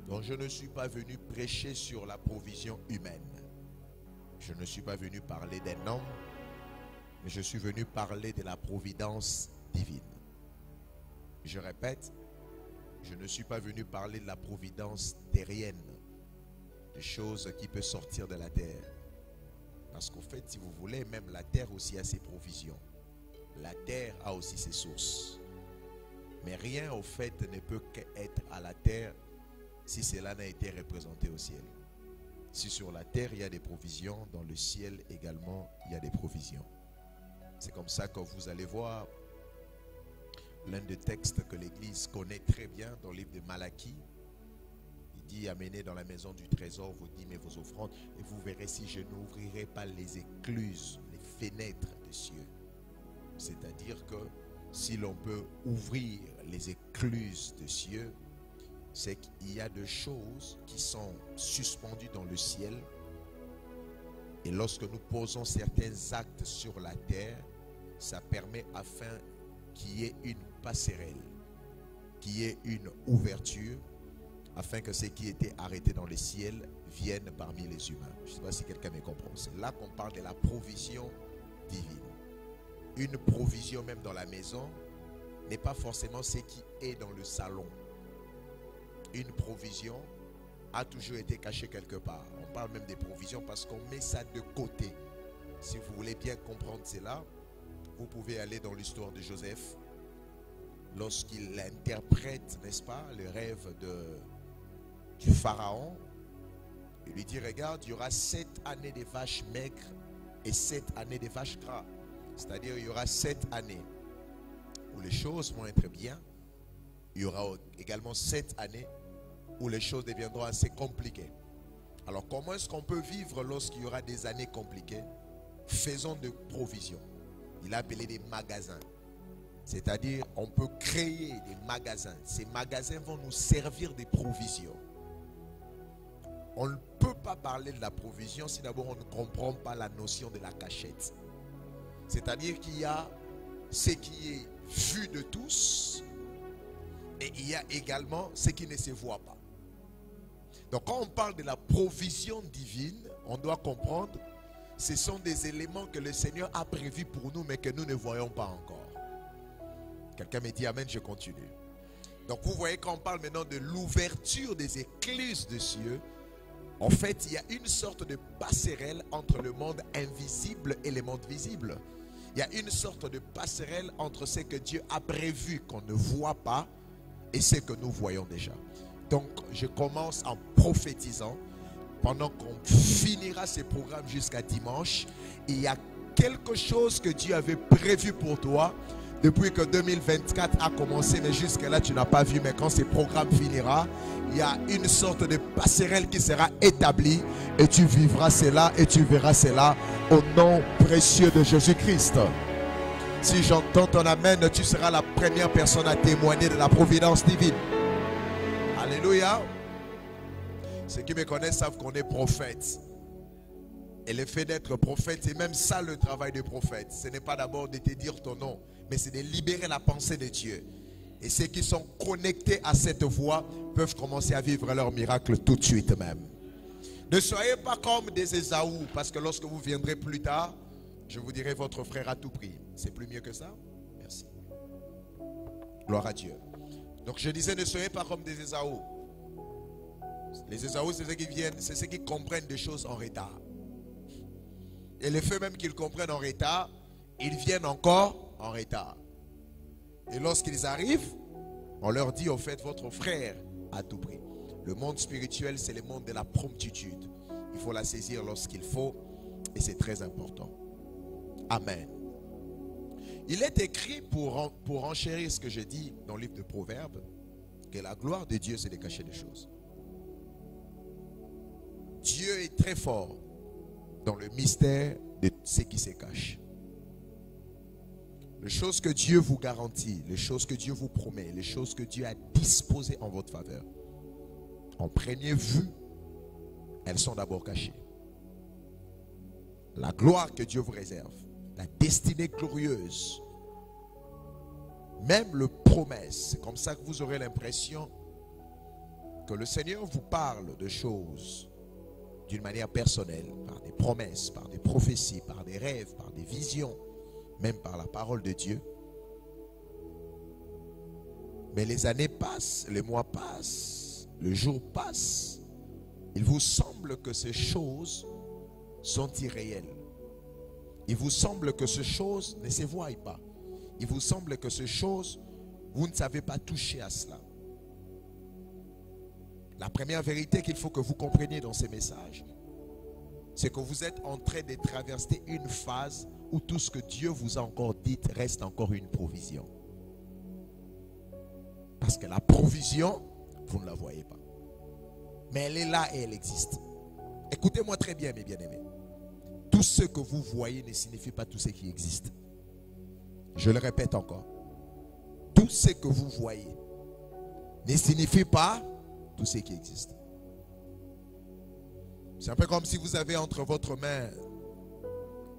Donc je ne suis pas venu prêcher sur la provision humaine. Je ne suis pas venu parler d'un homme, mais je suis venu parler de la providence divine. Je répète, je ne suis pas venu parler de la providence terrienne, des choses qui peuvent sortir de la terre. Parce qu'au fait, si vous voulez, même la terre aussi a ses provisions. La terre a aussi ses sources. Mais rien au fait ne peut qu'être à la terre si cela n'a été représenté au ciel. Si sur la terre il y a des provisions, dans le ciel également il y a des provisions. C'est comme ça que vous allez voir l'un des textes que l'Église connaît très bien dans le livre de Malachie. Il dit: amenez dans la maison du trésor vos dîmes et vos offrandes, et vous verrez si je n'ouvrirai pas les écluses, les fenêtres des cieux. C'est-à-dire que si l'on peut ouvrir les écluses des cieux, c'est qu'il y a des choses qui sont suspendues dans le ciel. Et lorsque nous posons certains actes sur la terre, ça permet afin qu'il y ait une passerelle, qu'il y ait une ouverture, afin que ce qui était arrêté dans le ciel vienne parmi les humains. Je ne sais pas si quelqu'un me comprend. C'est là qu'on parle de la provision divine. Une provision même dans la maison n'est pas forcément ce qui est dans le salon. Une provision a toujours été cachée quelque part. On parle même des provisions parce qu'on met ça de côté. Si vous voulez bien comprendre cela, vous pouvez aller dans l'histoire de Joseph. Lorsqu'il interprète, n'est-ce pas, le rêve du pharaon, il lui dit: regarde, il y aura 7 années de vaches maigres et 7 années de vaches gras. C'est-à-dire il y aura 7 années où les choses vont être bien. Il y aura également 7 années où les choses deviendront assez compliquées. Alors comment est-ce qu'on peut vivre lorsqu'il y aura des années compliquées? Faisons de provisions. Il a appelé des magasins. C'est-à-dire on peut créer des magasins. Ces magasins vont nous servir des provisions. On ne peut pas parler de la provision si d'abord on ne comprend pas la notion de la cachette. C'est-à-dire qu'il y a ce qui est vu de tous et il y a également ce qui ne se voit pas. Donc quand on parle de la provision divine, on doit comprendre ce sont des éléments que le Seigneur a prévus pour nous mais que nous ne voyons pas encore. Quelqu'un me dit amen, je continue. Donc vous voyez, quand on parle maintenant de l'ouverture des écluses des cieux, en fait il y a une sorte de passerelle entre le monde invisible et le monde visible. Il y a une sorte de passerelle entre ce que Dieu a prévu qu'on ne voit pas et ce que nous voyons déjà. Donc je commence en prophétisant. Pendant qu'on finira ce programme jusqu'à dimanche, il y a quelque chose que Dieu avait prévu pour toi depuis que 2024 a commencé, mais jusqu'à là tu n'as pas vu. Mais quand ce programme finira, il y a une sorte de passerelle qui sera établie et tu vivras cela et tu verras cela au nom précieux de Jésus-Christ. Si j'entends ton amen, tu seras la première personne à témoigner de la providence divine. Alléluia. Ceux qui me connaissent savent qu'on est prophète. Et le fait d'être prophète, c'est même ça le travail de prophète. Ce n'est pas d'abord de te dire ton nom, mais c'est de libérer la pensée de Dieu. Et ceux qui sont connectés à cette voie peuvent commencer à vivre leur miracle tout de suite même. Ne soyez pas comme des Ésaü, parce que lorsque vous viendrez plus tard, je vous dirai votre frère a tout pris. C'est plus mieux que ça? Merci. Gloire à Dieu. Donc je disais, ne soyez pas comme des Ésaü. Les Ésaü, c'est ceux qui viennent, c'est ceux qui comprennent des choses en retard. Et le fait même qu'ils comprennent en retard, ils viennent encore en retard. Et lorsqu'ils arrivent, on leur dit au fait, votre frère a tout pris. Le monde spirituel, c'est le monde de la promptitude. Il faut la saisir lorsqu'il faut et c'est très important. Amen. Il est écrit pour enchérir ce que je dis dans le livre de Proverbes, que la gloire de Dieu, c'est de cacher des choses. Dieu est très fort dans le mystère de ce qui se cache. Les choses que Dieu vous garantit, les choses que Dieu vous promet, les choses que Dieu a disposées en votre faveur, en première vue, elles sont d'abord cachées. La gloire que Dieu vous réserve, la destinée glorieuse, même le promesse, c'est comme ça que vous aurez l'impression que le Seigneur vous parle de choses d'une manière personnelle, par des promesses, par des prophéties, par des rêves, par des visions, même par la parole de Dieu. Mais les années passent, les mois passent, le jour passe. Il vous semble que ces choses sont irréelles. Il vous semble que ces choses ne se voient pas. Il vous semble que ces choses, vous ne savez pas toucher à cela. La première vérité qu'il faut que vous compreniez dans ces messages, c'est que vous êtes en train de traverser une phase où tout ce que Dieu vous a encore dit reste encore une provision. Parce que la provision, vous ne la voyez pas. Mais elle est là et elle existe. Écoutez-moi très bien, mes bien-aimés. Tout ce que vous voyez ne signifie pas tout ce qui existe. Je le répète encore. Tout ce que vous voyez ne signifie pas tout ce qui existe. C'est un peu comme si vous avez entre votre main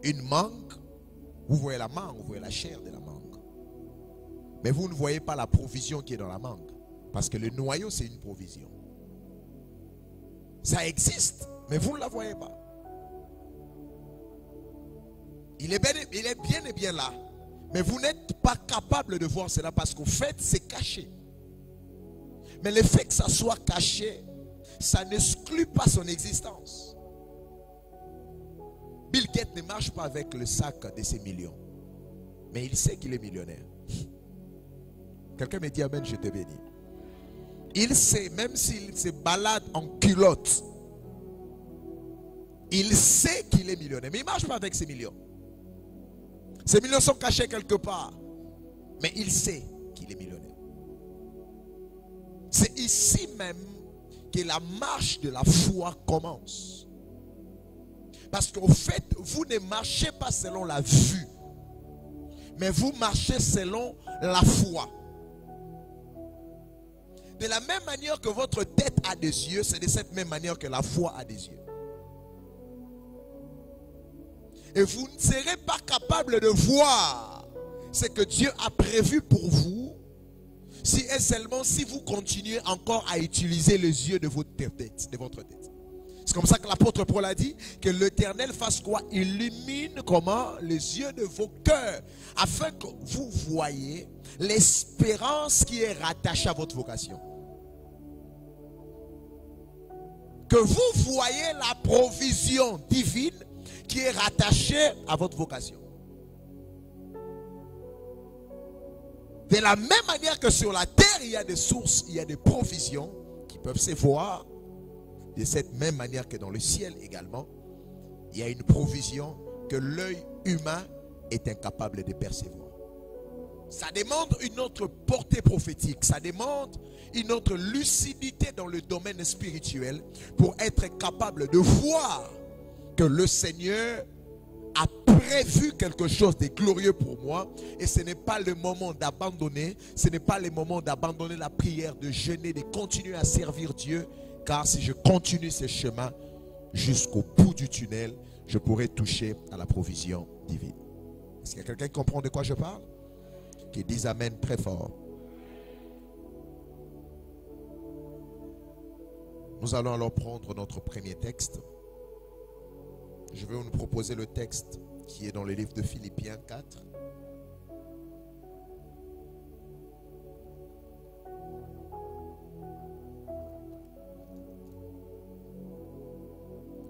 une mangue. Vous voyez la mangue, vous voyez la chair de la mangue. Mais vous ne voyez pas la provision qui est dans la mangue. Parce que le noyau, c'est une provision. Ça existe, mais vous ne la voyez pas. Il est bien et bien là. Mais vous n'êtes pas capable de voir cela parce qu'au fait, c'est caché. Mais le fait que ça soit caché, ça n'exclut pas son existence. Bill Gates ne marche pas avec le sac de ses millions. Mais il sait qu'il est millionnaire. Quelqu'un me dit amen, je te bénis. Il sait, même s'il se balade en culotte, il sait qu'il est millionnaire. Mais il ne marche pas avec ses millions. Ses millions sont cachés quelque part. Mais il sait qu'il est millionnaire. C'est ici même que la marche de la foi commence. Parce qu'au fait, vous ne marchez pas selon la vue. Mais vous marchez selon la foi. De la même manière que votre tête a des yeux, c'est de cette même manière que la foi a des yeux. Et vous ne serez pas capable de voir ce que Dieu a prévu pour vous si et seulement si vous continuez encore à utiliser les yeux de votre tête. C'est comme ça que l'apôtre Paul a dit que l'Éternel fasse quoi? Illumine comment? Les yeux de vos cœurs, afin que vous voyez l'espérance qui est rattachée à votre vocation. Que vous voyez la provision divine qui est rattachée à votre vocation. De la même manière que sur la terre, il y a des sources, il y a des provisions qui peuvent se voir. De cette même manière que dans le ciel également, il y a une provision que l'œil humain est incapable de percevoir. Ça demande une autre portée prophétique. Ça demande une autre lucidité dans le domaine spirituel pour être capable de voir que le Seigneur a prévu quelque chose de glorieux pour moi. Et ce n'est pas le moment d'abandonner. Ce n'est pas le moment d'abandonner la prière, de jeûner, de continuer à servir Dieu. Car si je continue ce chemin jusqu'au bout du tunnel, je pourrai toucher à la provision divine. Est-ce qu'il y a quelqu'un qui comprend de quoi je parle? Qui dise amen très fort. Nous allons alors prendre notre premier texte. Je vais vous proposer le texte qui est dans le livre de Philippiens 4.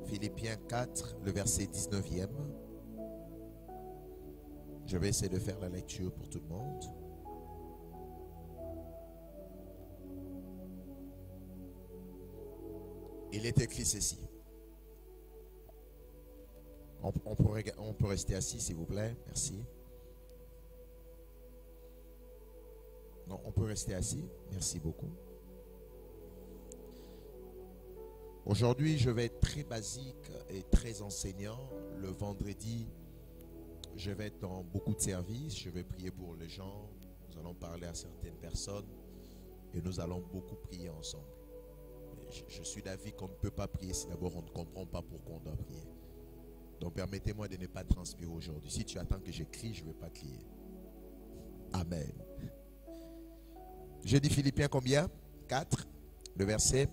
Philippiens 4, le verset 19e. Je vais essayer de faire la lecture pour tout le monde. Il est écrit ceci. On peut rester assis, s'il vous plaît. Merci. Non, on peut rester assis. Merci beaucoup. Aujourd'hui, je vais être très basique et très enseignant. Le vendredi, je vais être dans beaucoup de services. Je vais prier pour les gens. Nous allons parler à certaines personnes. Et nous allons beaucoup prier ensemble. Je suis d'avis qu'on ne peut pas prier si d'abord on ne comprend pas pourquoi on doit prier. Donc permettez-moi de ne pas transpirer aujourd'hui. Si tu attends que je crie, je ne vais pas crier. Amen. Je dis Philippiens combien? 4. le verset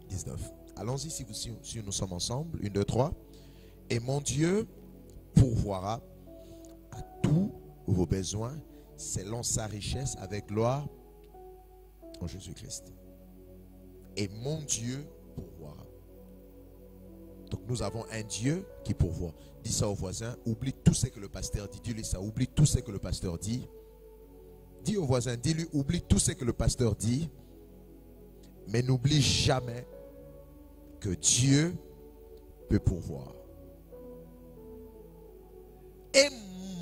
19. Allons-y si nous sommes ensemble. 1, 2, 3. Et mon Dieu pourvoira à tous vos besoins selon sa richesse avec gloire en Jésus-Christ. Et mon Dieu pourvoira. Donc nous avons un Dieu qui pourvoit. Dis ça au voisin. Oublie tout ce que le pasteur dit. Dis-lui ça. Oublie tout ce que le pasteur dit. Dis au voisin. Dis-lui, oublie tout ce que le pasteur dit. Mais n'oublie jamais que Dieu peut pourvoir. Et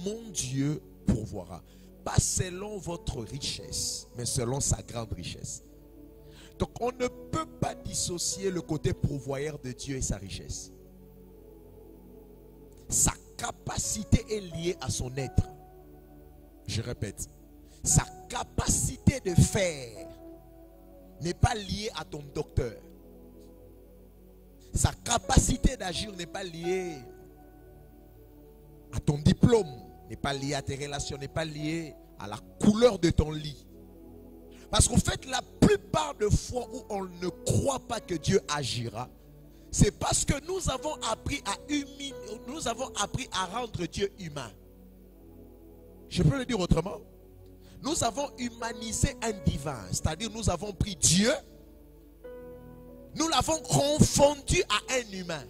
mon Dieu pourvoira. Pas selon votre richesse, mais selon sa grande richesse. Donc on ne peut pas dissocier le côté pourvoyeur de Dieu et sa richesse. Sa capacité est liée à son être. Je répète, sa capacité de faire n'est pas liée à ton docteur. Sa capacité d'agir n'est pas liée à ton diplôme, n'est pas liée à tes relations, n'est pas liée à la couleur de ton lit. Parce qu'en fait, la plupart des fois où on ne croit pas que Dieu agira, c'est parce que nous avons appris à rendre Dieu humain. Je peux le dire autrement. Nous avons humanisé un divin, c'est-à-dire nous avons pris Dieu, nous l'avons confondu à un humain.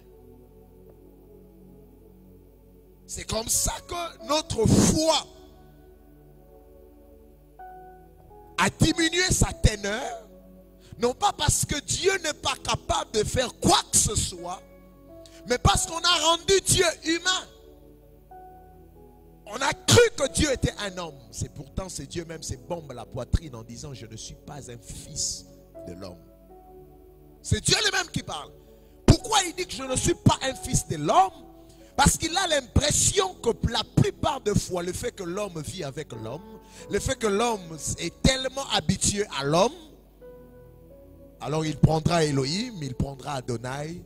C'est comme ça que notre foi a diminué sa teneur, non pas parce que Dieu n'est pas capable de faire quoi que ce soit, mais parce qu'on a rendu Dieu humain. On a cru que Dieu était un homme. C'est pourtant c'est Dieu même se bombe la poitrine en disant je ne suis pas un fils de l'homme. C'est Dieu lui-même qui parle. Pourquoi il dit que je ne suis pas un fils de l'homme? Parce qu'il a l'impression que la plupart des fois, le fait que l'homme vit avec l'homme, le fait que l'homme est tellement habitué à l'homme, alors il prendra Elohim, il prendra Adonai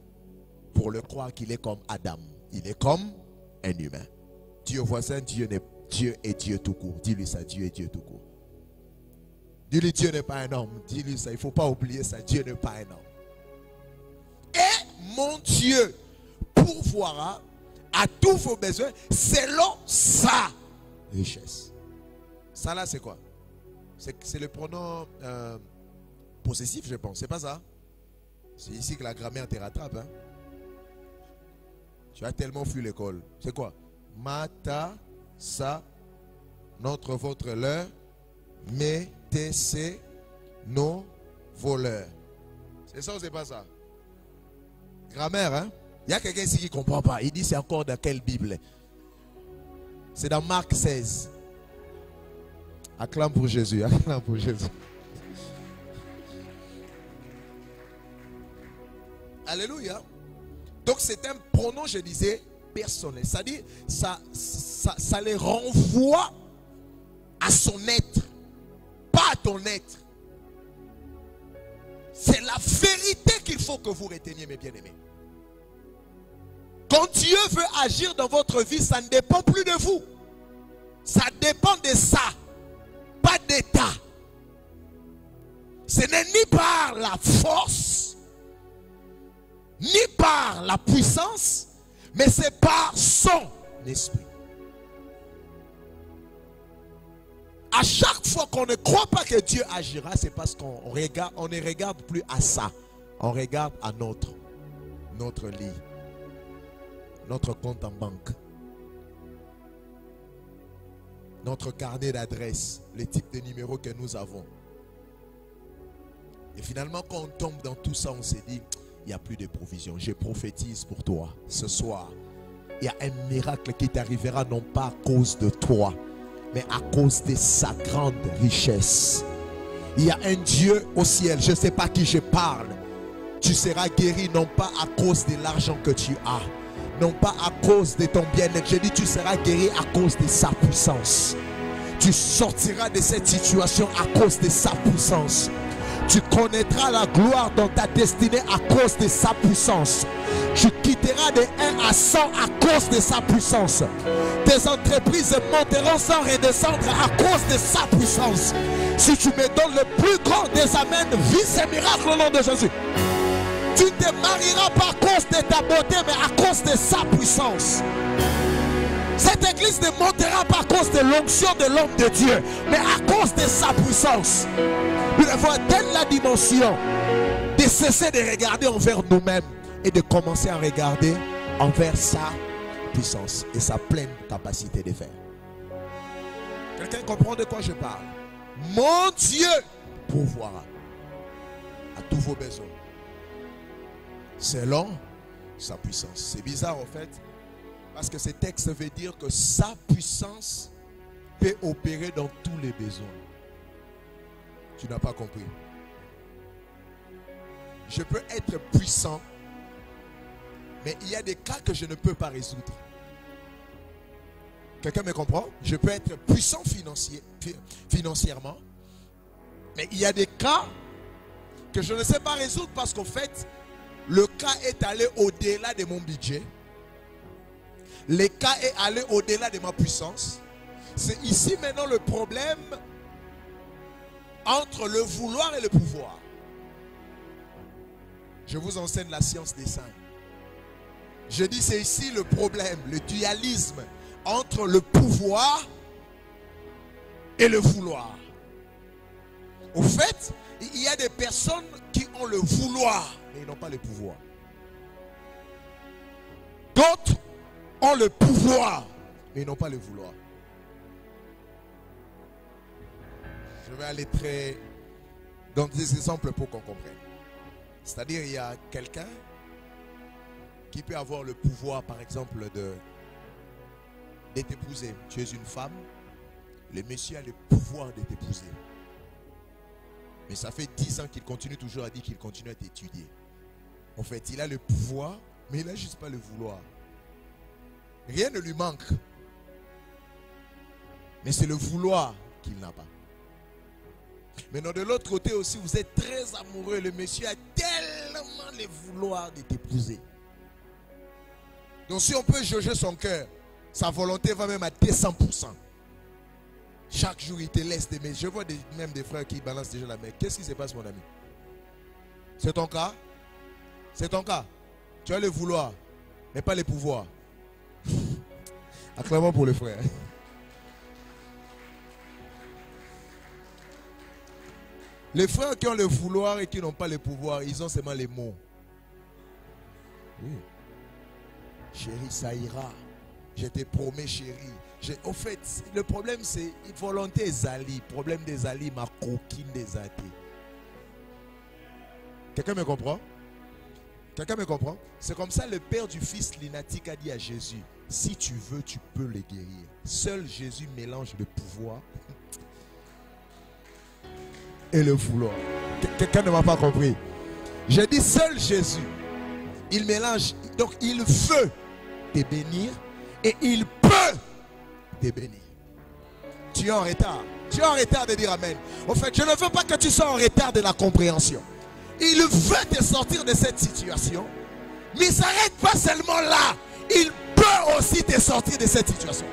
pour le croire qu'il est comme Adam. Il est comme un humain. Dieu voisin, Dieu est Dieu tout court. Dis-lui ça, Dieu est Dieu tout court. Dis-lui, Dieu n'est pas un homme. Dis-lui ça, il ne faut pas oublier ça, Dieu n'est pas un homme. Et mon Dieu pourvoira à tous vos besoins selon sa richesse. Ça là c'est quoi? C'est le pronom possessif, je pense. C'est pas ça? C'est ici que la grammaire te rattrape. Hein? Tu as tellement fui l'école. C'est quoi? Mata, sa, notre, votre, leur, mettez, c'est, nos, voleurs. C'est ça ou c'est pas ça? Grammaire, hein? Il y a quelqu'un ici qui ne comprend pas. Il dit c'est encore dans quelle Bible? C'est dans Marc 16. Acclame pour Jésus. Acclame pour Jésus. Alléluia. Donc c'est un pronom, je disais, personnel. C'est-à-dire, ça les renvoie à son être. Pas à ton être. C'est la vérité qu'il faut que vous reteniez, mes bien-aimés. Quand Dieu veut agir dans votre vie, ça ne dépend plus de vous. Ça dépend de ça, pas d'état. Ce n'est ni par la force, ni par la puissance, mais c'est par son esprit. À chaque fois qu'on ne croit pas que Dieu agira, c'est parce qu'on ne regarde plus à ça. On regarde à notre lit. Notre compte en banque, notre carnet d'adresse, le type de numéro que nous avons. Et finalement, quand on tombe dans tout ça, on se dit, il n'y a plus de provision. Je prophétise pour toi ce soir. Il y a un miracle qui t'arrivera non pas à cause de toi, mais à cause de sa grande richesse. Il y a un Dieu au ciel, je ne sais pas qui je parle. Tu seras guéri non pas à cause de l'argent que tu as, non pas à cause de ton bien-être. Je dis tu seras guéri à cause de sa puissance. Tu sortiras de cette situation à cause de sa puissance. Tu connaîtras la gloire dans ta destinée à cause de sa puissance. Tu quitteras de 1 à 100 à cause de sa puissance. Tes entreprises monteront sans redescendre à cause de sa puissance. Si tu me donnes le plus grand des amens, vis ces miracles au nom de Jésus. Tu ne te marieras pas à cause de ta beauté, mais à cause de sa puissance. Cette église ne montera pas à cause de l'onction de l'homme de Dieu, mais à cause de sa puissance. Nous devons atteindre la dimension de cesser de regarder envers nous-mêmes et de commencer à regarder envers sa puissance et sa pleine capacité de faire. Quelqu'un comprend de quoi je parle? Mon Dieu pourvoira à tous vos besoins selon sa puissance. C'est bizarre en fait, parce que ce texte veut dire que sa puissance peut opérer dans tous les besoins. Tu n'as pas compris. Je peux être puissant, mais il y a des cas que je ne peux pas résoudre. Quelqu'un me comprend? Je peux être puissant financièrement, mais il y a des cas que je ne sais pas résoudre parce qu'en fait, le cas est allé au-delà de mon budget. Le cas est allé au-delà de ma puissance. C'est ici maintenant le problème entre le vouloir et le pouvoir. Je vous enseigne la science des saints. Je dis c'est ici le problème, le dualisme entre le pouvoir et le vouloir. Au fait, il y a des personnes qui ont le vouloir, mais ils n'ont pas le pouvoir. D'autres ont le pouvoir, mais ils n'ont pas le vouloir. Je vais aller dans des exemples pour qu'on comprenne. C'est-à-dire, il y a quelqu'un qui peut avoir le pouvoir, par exemple, de t'épouser. Tu es une femme, le monsieur a le pouvoir de t'épouser. Mais ça fait 10 ans qu'il continue toujours à dire qu'il continue à t'étudier. En fait, il a le pouvoir, mais il n'a juste pas le vouloir. Rien ne lui manque. Mais c'est le vouloir qu'il n'a pas. Maintenant, de l'autre côté aussi, vous êtes très amoureux. Le monsieur a tellement le vouloir de t'épouser. Donc si on peut jauger son cœur, sa volonté va même à 200%. Chaque jour, il te laisse t'aimer. Je vois même des frères qui balancent déjà la main. Qu'est-ce qui se passe, mon ami? C'est ton cas? C'est ton cas? Tu as le vouloir, mais pas le pouvoir. Acclamons pour les frères. Les frères qui ont le vouloir et qui n'ont pas le pouvoir, ils ont seulement les mots. Oui. Chérie, ça ira. Je te promets, chérie. Au fait, le problème c'est volonté des alliés. Problème des alliés, ma coquine des athées. Quelqu'un me comprend? Quelqu'un me comprend? C'est comme ça le père du fils lunatique a dit à Jésus, si tu veux, tu peux le guérir. Seul Jésus mélange le pouvoir et le vouloir. Quelqu'un ne m'a pas compris. J'ai dit seul Jésus. Il mélange. Donc il veut te bénir et il peut te bénir. Tu es en retard. Tu es en retard de dire amen. En fait, je ne veux pas que tu sois en retard de la compréhension. Il veut te sortir de cette situation. Mais il ne s'arrête pas seulement là. Il peut aussi te sortir de cette situation.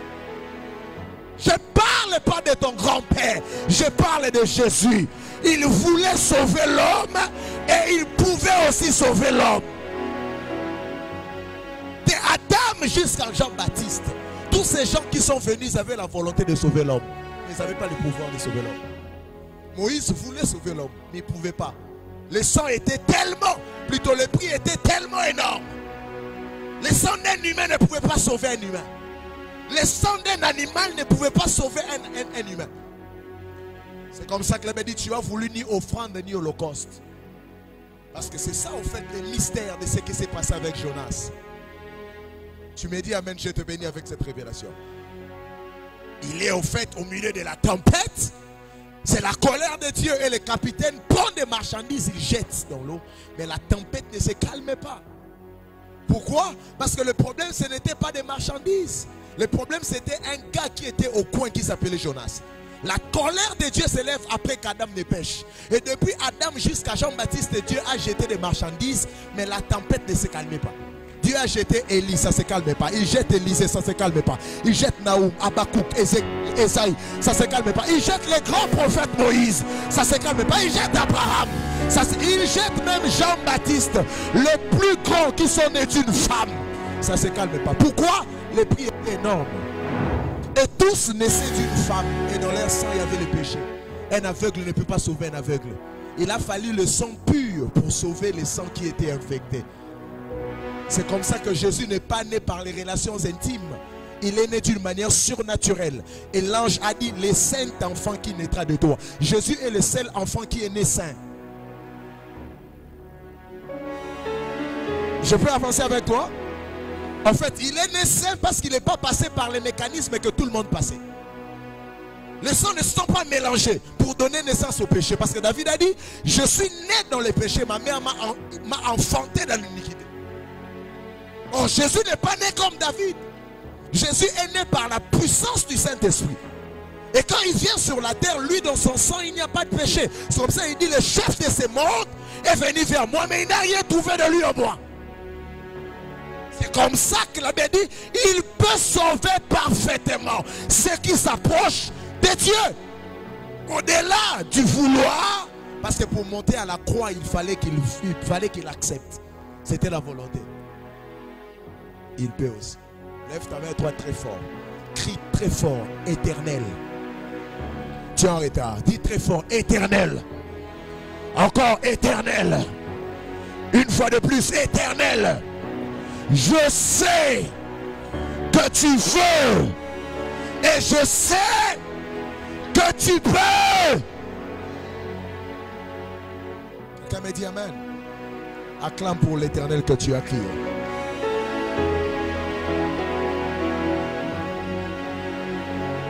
Je ne parle pas de ton grand-père. Je parle de Jésus. Il voulait sauver l'homme et il pouvait aussi sauver l'homme. De Adam jusqu'à Jean-Baptiste. Tous ces gens qui sont venus, ils avaient la volonté de sauver l'homme. Mais ils n'avaient pas le pouvoir de sauver l'homme. Moïse voulait sauver l'homme, mais il ne pouvait pas. Le sang était tellement, plutôt le prix était tellement énorme. Le sang d'un humain ne pouvait pas sauver un humain. Le sang d'un animal ne pouvait pas sauver un humain. C'est comme ça que l'Abbé dit, tu as voulu ni offrande ni holocauste. Parce que c'est ça au fait le mystère de ce qui s'est passé avec Jonas. Tu me dis amen, je te bénis avec cette révélation. Il est au fait au milieu de la tempête. C'est la colère de Dieu et le capitaine prend des marchandises, il jette dans l'eau. Mais la tempête ne se calme pas. Pourquoi? Parce que le problème ce n'était pas des marchandises. Le problème c'était un gars qui était au coin qui s'appelait Jonas. La colère de Dieu s'élève après qu'Adam ne pêche. Et depuis Adam jusqu'à Jean-Baptiste, Dieu a jeté des marchandises, mais la tempête ne se calmait pas. Dieu a jeté Élie, ça ne se calme pas. Il jette Élisée, ça ne se calme pas. Il jette Naoum, Habakkuk, Esaïe, ça ne se calme pas. Il jette les grands prophètes Moïse, ça ne se calme pas. Il jette Abraham, il jette même Jean-Baptiste, le plus grand qui sont nés d'une femme. Ça ne se calme pas. Pourquoi? Les prix étaient énormes. Et tous naissaient d'une femme. Et dans leur sang, il y avait le péché. Un aveugle ne peut pas sauver un aveugle. Il a fallu le sang pur pour sauver les sangs qui étaient infectés. C'est comme ça que Jésus n'est pas né par les relations intimes. Il est né d'une manière surnaturelle. Et l'ange a dit, le saint enfant qui naîtra de toi. Jésus est le seul enfant qui est né saint. Je peux avancer avec toi? En fait, il est né saint parce qu'il n'est pas passé par les mécanismes que tout le monde passait. Les sangs ne sont pas mélangés pour donner naissance au péché. Parce que David a dit, je suis né dans le péché, ma mère m'a enfanté dans l'iniquité. Oh, Jésus n'est pas né comme David. Jésus est né par la puissance du Saint-Esprit. Et quand il vient sur la terre, lui dans son sang, il n'y a pas de péché. C'est comme ça il dit, le chef de ces mondes est venu vers moi, mais il n'a rien trouvé de lui en moi. C'est comme ça que la Bible dit, il peut sauver parfaitement ceux qui s'approchent de Dieu. Au-delà du vouloir, parce que pour monter à la croix, il fallait qu'il accepte. C'était la volonté. Il peut aussi. Lève ta main, toi, très fort. Crie très fort, éternel. Tu es en retard. Dis très fort, éternel. Encore éternel. Une fois de plus, éternel. Je sais que tu veux. Et je sais que tu peux. Quelqu'un me dit amen. Acclame pour l'éternel que tu as crié.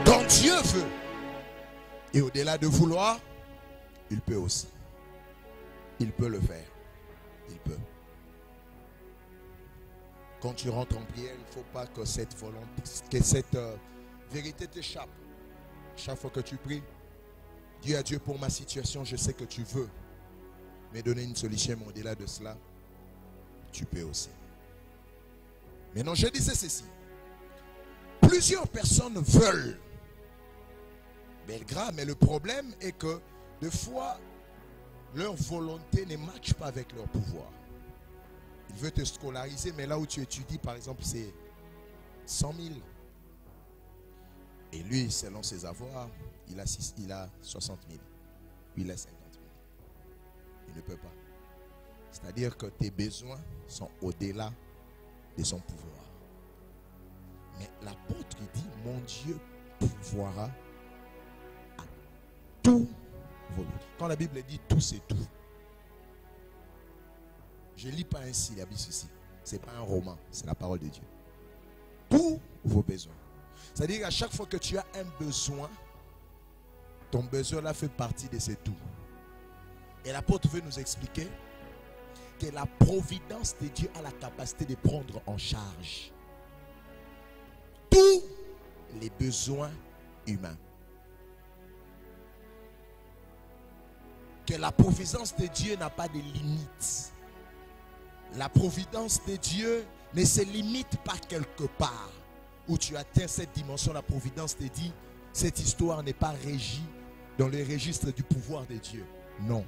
Quand Dieu veut, et au-delà de vouloir, il peut aussi. Il peut le faire. Il peut. Quand tu rentres en prière, il ne faut pas que cette volonté, que cette vérité t'échappe. Chaque fois que tu pries, dis à Dieu, pour ma situation, je sais que tu veux me donner une solution, mais au-delà de cela, tu peux aussi. Maintenant, je disais ceci. Plusieurs personnes veulent Belgrade, mais le problème est que des fois, leur volonté ne matche pas avec leur pouvoir. Il veut te scolariser, mais là où tu étudies, par exemple, c'est 100 000. Et lui, selon ses avoirs, il a 60 000. Lui, il a 50 000. Il ne peut pas. C'est-à-dire que tes besoins sont au-delà de son pouvoir. Mais l'apôtre dit, mon Dieu pourvoira à tout vos besoins. Quand la Bible dit tout, c'est tout. Je ne lis pas ainsi la Bible ici. Ce n'est pas un roman, c'est la parole de Dieu. Tous vos besoins. C'est-à-dire qu'à chaque fois que tu as un besoin, ton besoin là fait partie de ces tout. Et l'apôtre veut nous expliquer que la providence de Dieu a la capacité de prendre en charge tous les besoins humains. Que la providence de Dieu n'a pas de limites. La providence de Dieu ne se limite pas quelque part où tu atteins cette dimension. La providence te dit, cette histoire n'est pas régie dans le registre du pouvoir de Dieu. Non.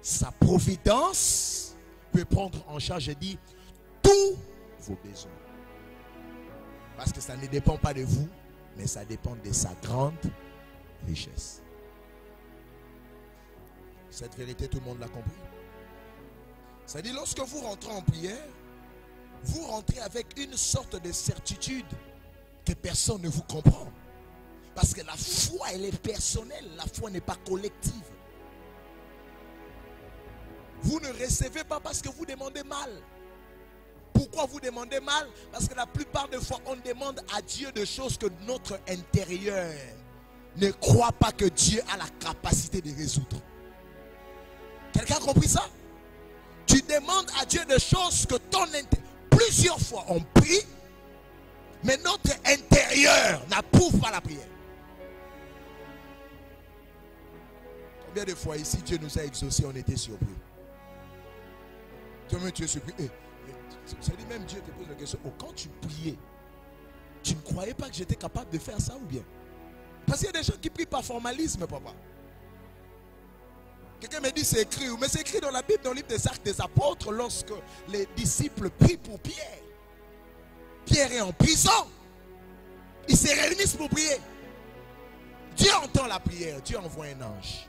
Sa providence peut prendre en charge et dire tous vos besoins. Parce que ça ne dépend pas de vous, mais ça dépend de sa grande richesse. Cette vérité, tout le monde l'a compris. C'est-à-dire, lorsque vous rentrez en prière, vous rentrez avec une sorte de certitude que personne ne vous comprend. Parce que la foi, elle est personnelle. La foi n'est pas collective. Vous ne recevez pas parce que vous demandez mal. Pourquoi vous demandez mal? Parce que la plupart des fois, on demande à Dieu des choses que notre intérieur ne croit pas que Dieu a la capacité de résoudre. Quelqu'un a compris ça? Tu demandes à Dieu des choses que ton intérieur... Plusieurs fois on prie, mais notre intérieur n'approuve pas la prière. Combien de fois ici Dieu nous a exaucés, on était surpris. Tu es surpris. C'est dit, même Dieu te pose la question, oh, quand tu priais, tu ne croyais pas que j'étais capable de faire ça ou bien? Parce qu'il y a des gens qui prient par formalisme, papa. Quelqu'un me dit c'est écrit, mais c'est écrit dans la Bible, dans le livre des Actes des Apôtres, lorsque les disciples prient pour Pierre. Pierre est en prison. Ils se réunissent pour prier. Dieu entend la prière, Dieu envoie un ange.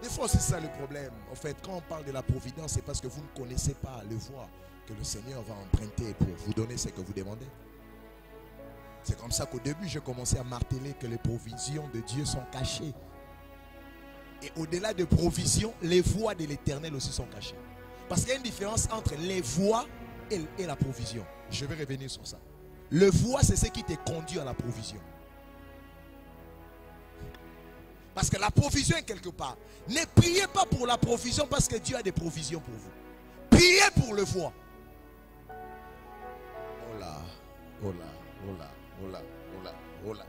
Des fois, c'est ça le problème. En fait, quand on parle de la providence, c'est parce que vous ne connaissez pas le voie que le Seigneur va emprunter pour vous donner ce que vous demandez. C'est comme ça qu'au début, j'ai commencé à marteler que les provisions de Dieu sont cachées. Et au-delà de provisions, les voies de l'Éternel aussi sont cachées. Parce qu'il y a une différence entre les voies et la provision. Je vais revenir sur ça. Le voie, c'est ce qui te conduit à la provision. Parce que la provision est quelque part. Ne priez pas pour la provision parce que Dieu a des provisions pour vous. Priez pour le voie. Oh là, oh là, oh là, oh là, oh là, oh là.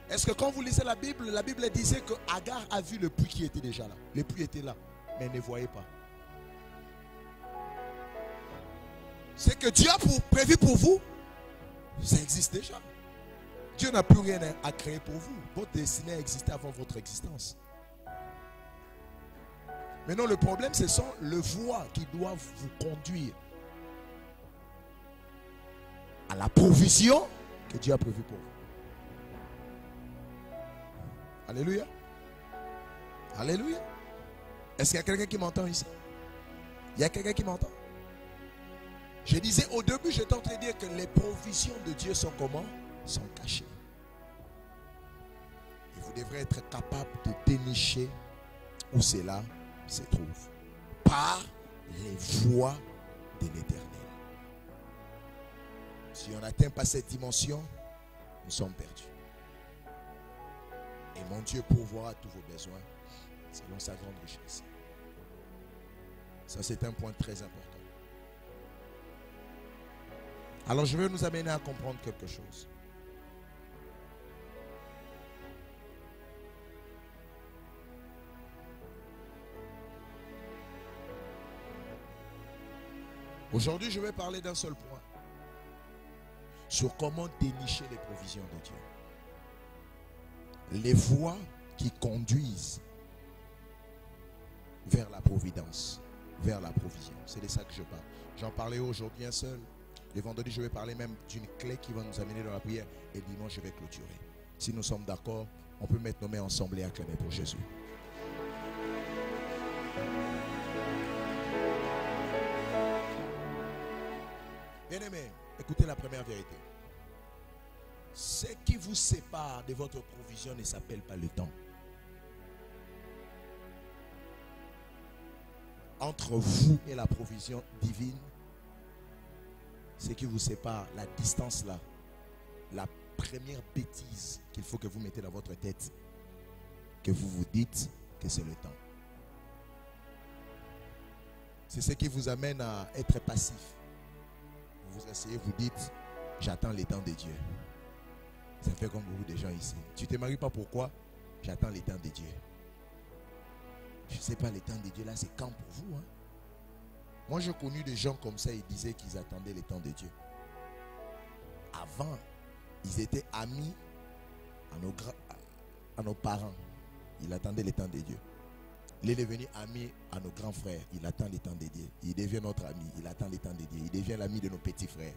Est-ce que quand vous lisez la Bible disait que Agar a vu le puits qui était déjà là. Le puits était là, mais elle ne voyait pas. C'est que Dieu a prévu pour vous, ça existe déjà. Dieu n'a plus rien à créer pour vous. Votre destinée a existé avant votre existence. Maintenant, le problème, ce sont les voies qui doivent vous conduire à la provision que Dieu a prévue pour vous. Alléluia. Alléluia. Est-ce qu'il y a quelqu'un qui m'entend ici? Il y a quelqu'un qui m'entend? Je disais au début, j'étais en train de dire que les provisions de Dieu sont comment? Sont cachées. Et vous devrez être capable de dénicher où cela se trouve. Par les voies de l'Éternel. Si on n'atteint pas cette dimension, nous sommes perdus. Et mon Dieu pourvoira tous vos besoins selon sa grande richesse. Ça, c'est un point très important. Alors, je vais nous amener à comprendre quelque chose. Aujourd'hui, je vais parler d'un seul point. Sur comment dénicher les provisions de Dieu. Les voies qui conduisent vers la providence, vers la provision. C'est de ça que je parle. J'en parlais aujourd'hui un seul. Le vendredi, je vais parler même d'une clé qui va nous amener dans la prière. Et dimanche, je vais clôturer. Si nous sommes d'accord, on peut mettre nos mains ensemble et acclamer pour Jésus. Bien-aimés, écoutez la première vérité. Ce qui vous sépare de votre provision ne s'appelle pas le temps. Entre vous et la provision divine, ce qui vous sépare, la distance là, la première bêtise qu'il faut que vous mettez dans votre tête, que vous vous dites que c'est le temps. C'est ce qui vous amène à être passif. Vous vous asseyez, vous dites, j'attends les temps de Dieu. Ça fait comme beaucoup de gens ici. Tu ne te maries pas, pourquoi? J'attends les temps de Dieu. Je ne sais pas, les temps de Dieu là, c'est quand pour vous, hein? Moi, j'ai connu des gens comme ça, ils disaient qu'ils attendaient les temps de Dieu. Avant, ils étaient amis à nos parents. Ils attendaient les temps de Dieu. Il est devenu ami à nos grands frères. Il attend les temps de Dieu. Il devient notre ami. Il attend les temps de Dieu. Il devient l'ami de nos petits frères.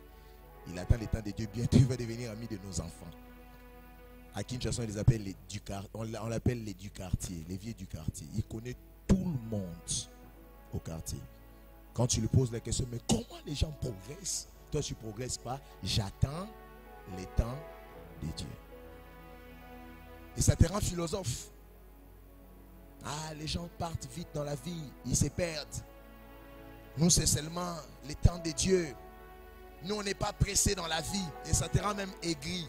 Il attend les temps de Dieu. Bientôt, il va devenir ami de nos enfants. À Kinshasa, on les appelle on l'appelle les du quartier, les vieux du quartier. Il connaît tout le monde au quartier. Quand tu lui poses la question, mais comment les gens progressent? Toi, tu ne progresses pas. J'attends les temps de Dieu. Et ça te rend philosophe. Ah, les gens partent vite dans la vie. Ils se perdent. Nous, c'est seulement les temps de Dieu. Nous, on n'est pas pressés dans la vie. Et ça te rend même aigri.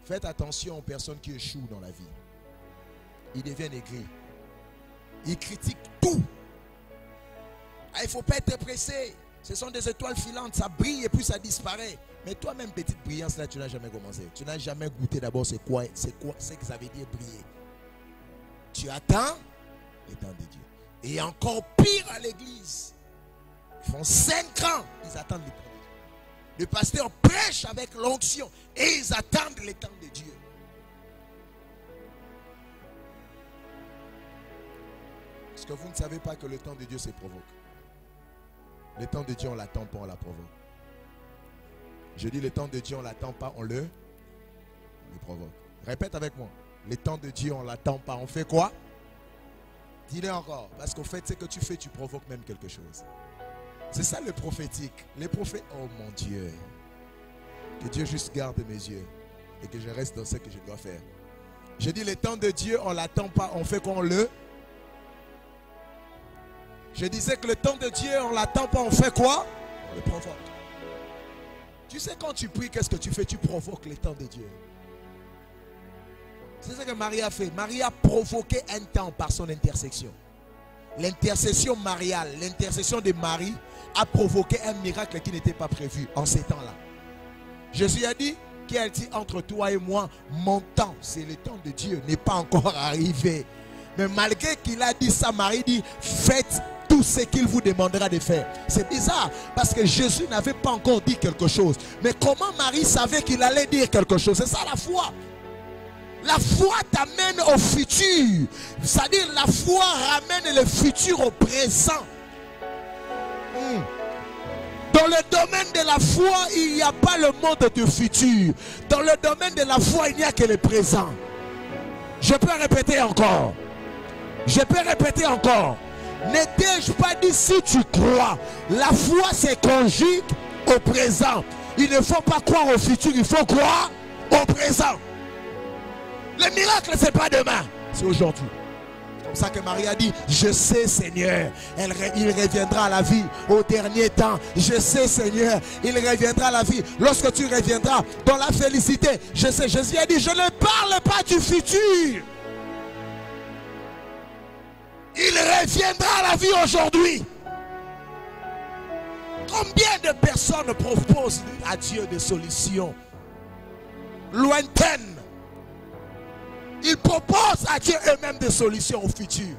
Faites attention aux personnes qui échouent dans la vie. Ils deviennent aigris. Ils critiquent tout. Ah, il ne faut pas être pressé. Ce sont des étoiles filantes. Ça brille et puis ça disparaît. Mais toi-même, petite brillance là, tu n'as jamais commencé. Tu n'as jamais goûté d'abord c'est quoi que ça veut dire briller. Tu attends les temps de Dieu. Et encore pire à l'église. Ils font 5 ans, ils attendent le temps de Dieu. Le pasteur prêche avec l'onction et ils attendent le temps de Dieu. Est-ce que vous ne savez pas que le temps de Dieu se provoque? Le temps de Dieu, on ne l'attend pas, on la provoque. Je dis le temps de Dieu, on ne l'attend pas, on le provoque. Répète avec moi. Le temps de Dieu, on ne l'attend pas, on fait quoi? Dis-le encore. Parce qu'au fait, ce que tu fais, tu provoques même quelque chose. C'est ça le prophétique. Les prophètes, oh mon Dieu. Que Dieu juste garde mes yeux et que je reste dans ce que je dois faire. Je dis le temps de Dieu, on ne l'attend pas, on fait quoi? On le... Je disais que le temps de Dieu, on ne l'attend pas, on fait quoi? On le provoque. Tu sais, quand tu pries, qu'est-ce que tu fais? Tu provoques le temps de Dieu. C'est ce que Marie a fait. Marie a provoqué un temps par son intercession. L'intercession mariale, l'intercession de Marie a provoqué un miracle qui n'était pas prévu en ces temps-là. Jésus a dit, qui a dit entre toi et moi, mon temps, c'est le temps de Dieu, n'est pas encore arrivé. Mais malgré qu'il a dit ça, Marie dit, faites tout ce qu'il vous demandera de faire. C'est bizarre parce que Jésus n'avait pas encore dit quelque chose. Mais comment Marie savait qu'il allait dire quelque chose? C'est ça la foi. La foi t'amène au futur. C'est-à-dire la foi ramène le futur au présent. Dans le domaine de la foi, il n'y a pas le monde du futur. Dans le domaine de la foi, il n'y a que le présent. Je peux répéter encore. Je peux répéter encore. N'ai-je pas dit si tu crois? La foi se conjugue au présent. Il ne faut pas croire au futur, il faut croire au présent. Le miracle, ce n'est pas demain, c'est aujourd'hui. C'est comme ça que Marie a dit, je sais Seigneur, il reviendra à la vie au dernier temps. Je sais Seigneur, il reviendra à la vie lorsque tu reviendras dans la félicité. Je sais, Jésus a dit, je ne parle pas du futur. Il reviendra à la vie aujourd'hui. Combien de personnes proposent à Dieu des solutions lointaines? Ils proposent à Dieu eux-mêmes des solutions au futur.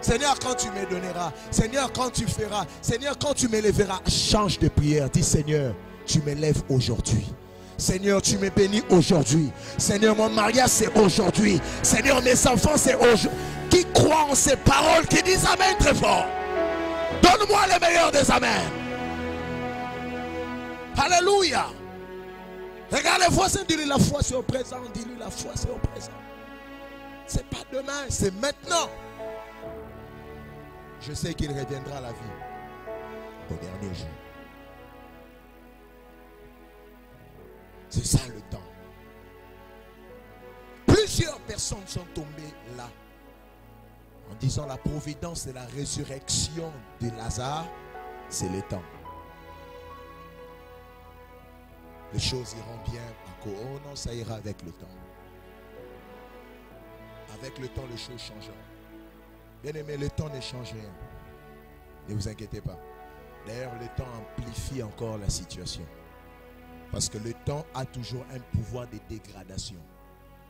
Seigneur, quand tu me donneras, Seigneur, quand tu feras, Seigneur, quand tu m'élèveras, change de prière. Dis Seigneur, tu m'élèves aujourd'hui. Seigneur, tu me bénis aujourd'hui. Seigneur, mon mariage c'est aujourd'hui. Seigneur, mes enfants c'est aujourd'hui. Qui croit en ces paroles, qui disent Amen très fort. Donne-moi le meilleur des Amen. Alléluia. Regarde les voisins, dis-lui la foi c'est au présent. Dis-lui la foi c'est au présent. C'est pas demain, c'est maintenant. Je sais qu'il reviendra à la vie au dernier jour. C'est ça le temps. Plusieurs personnes sont tombées là en disant la providence de la résurrection de Lazare, c'est le temps. Les choses iront bien. Oh non, ça ira avec le temps. Avec le temps, les choses changeront. Bien aimé, le temps ne change rien. Ne vous inquiétez pas. D'ailleurs, le temps amplifie encore la situation. Parce que le temps a toujours un pouvoir de dégradation.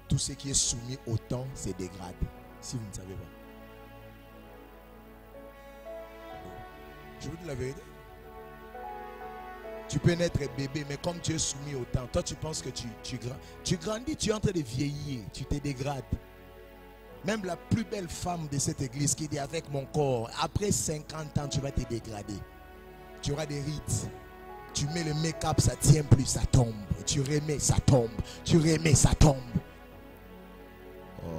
Tout ce qui est soumis au temps se dégrade. Si vous ne savez pas. Je vous dis la vérité. Tu peux naître bébé, mais comme tu es soumis au temps, toi tu penses que tu grandis, tu es en train de vieillir, tu te dégrades. Même la plus belle femme de cette église qui dit avec mon corps, après 50 ans tu vas te dégrader. Tu auras des rides. Tu mets le make-up, ça ne tient plus, ça tombe. Tu remets, ça tombe. Tu remets, ça tombe. Oh.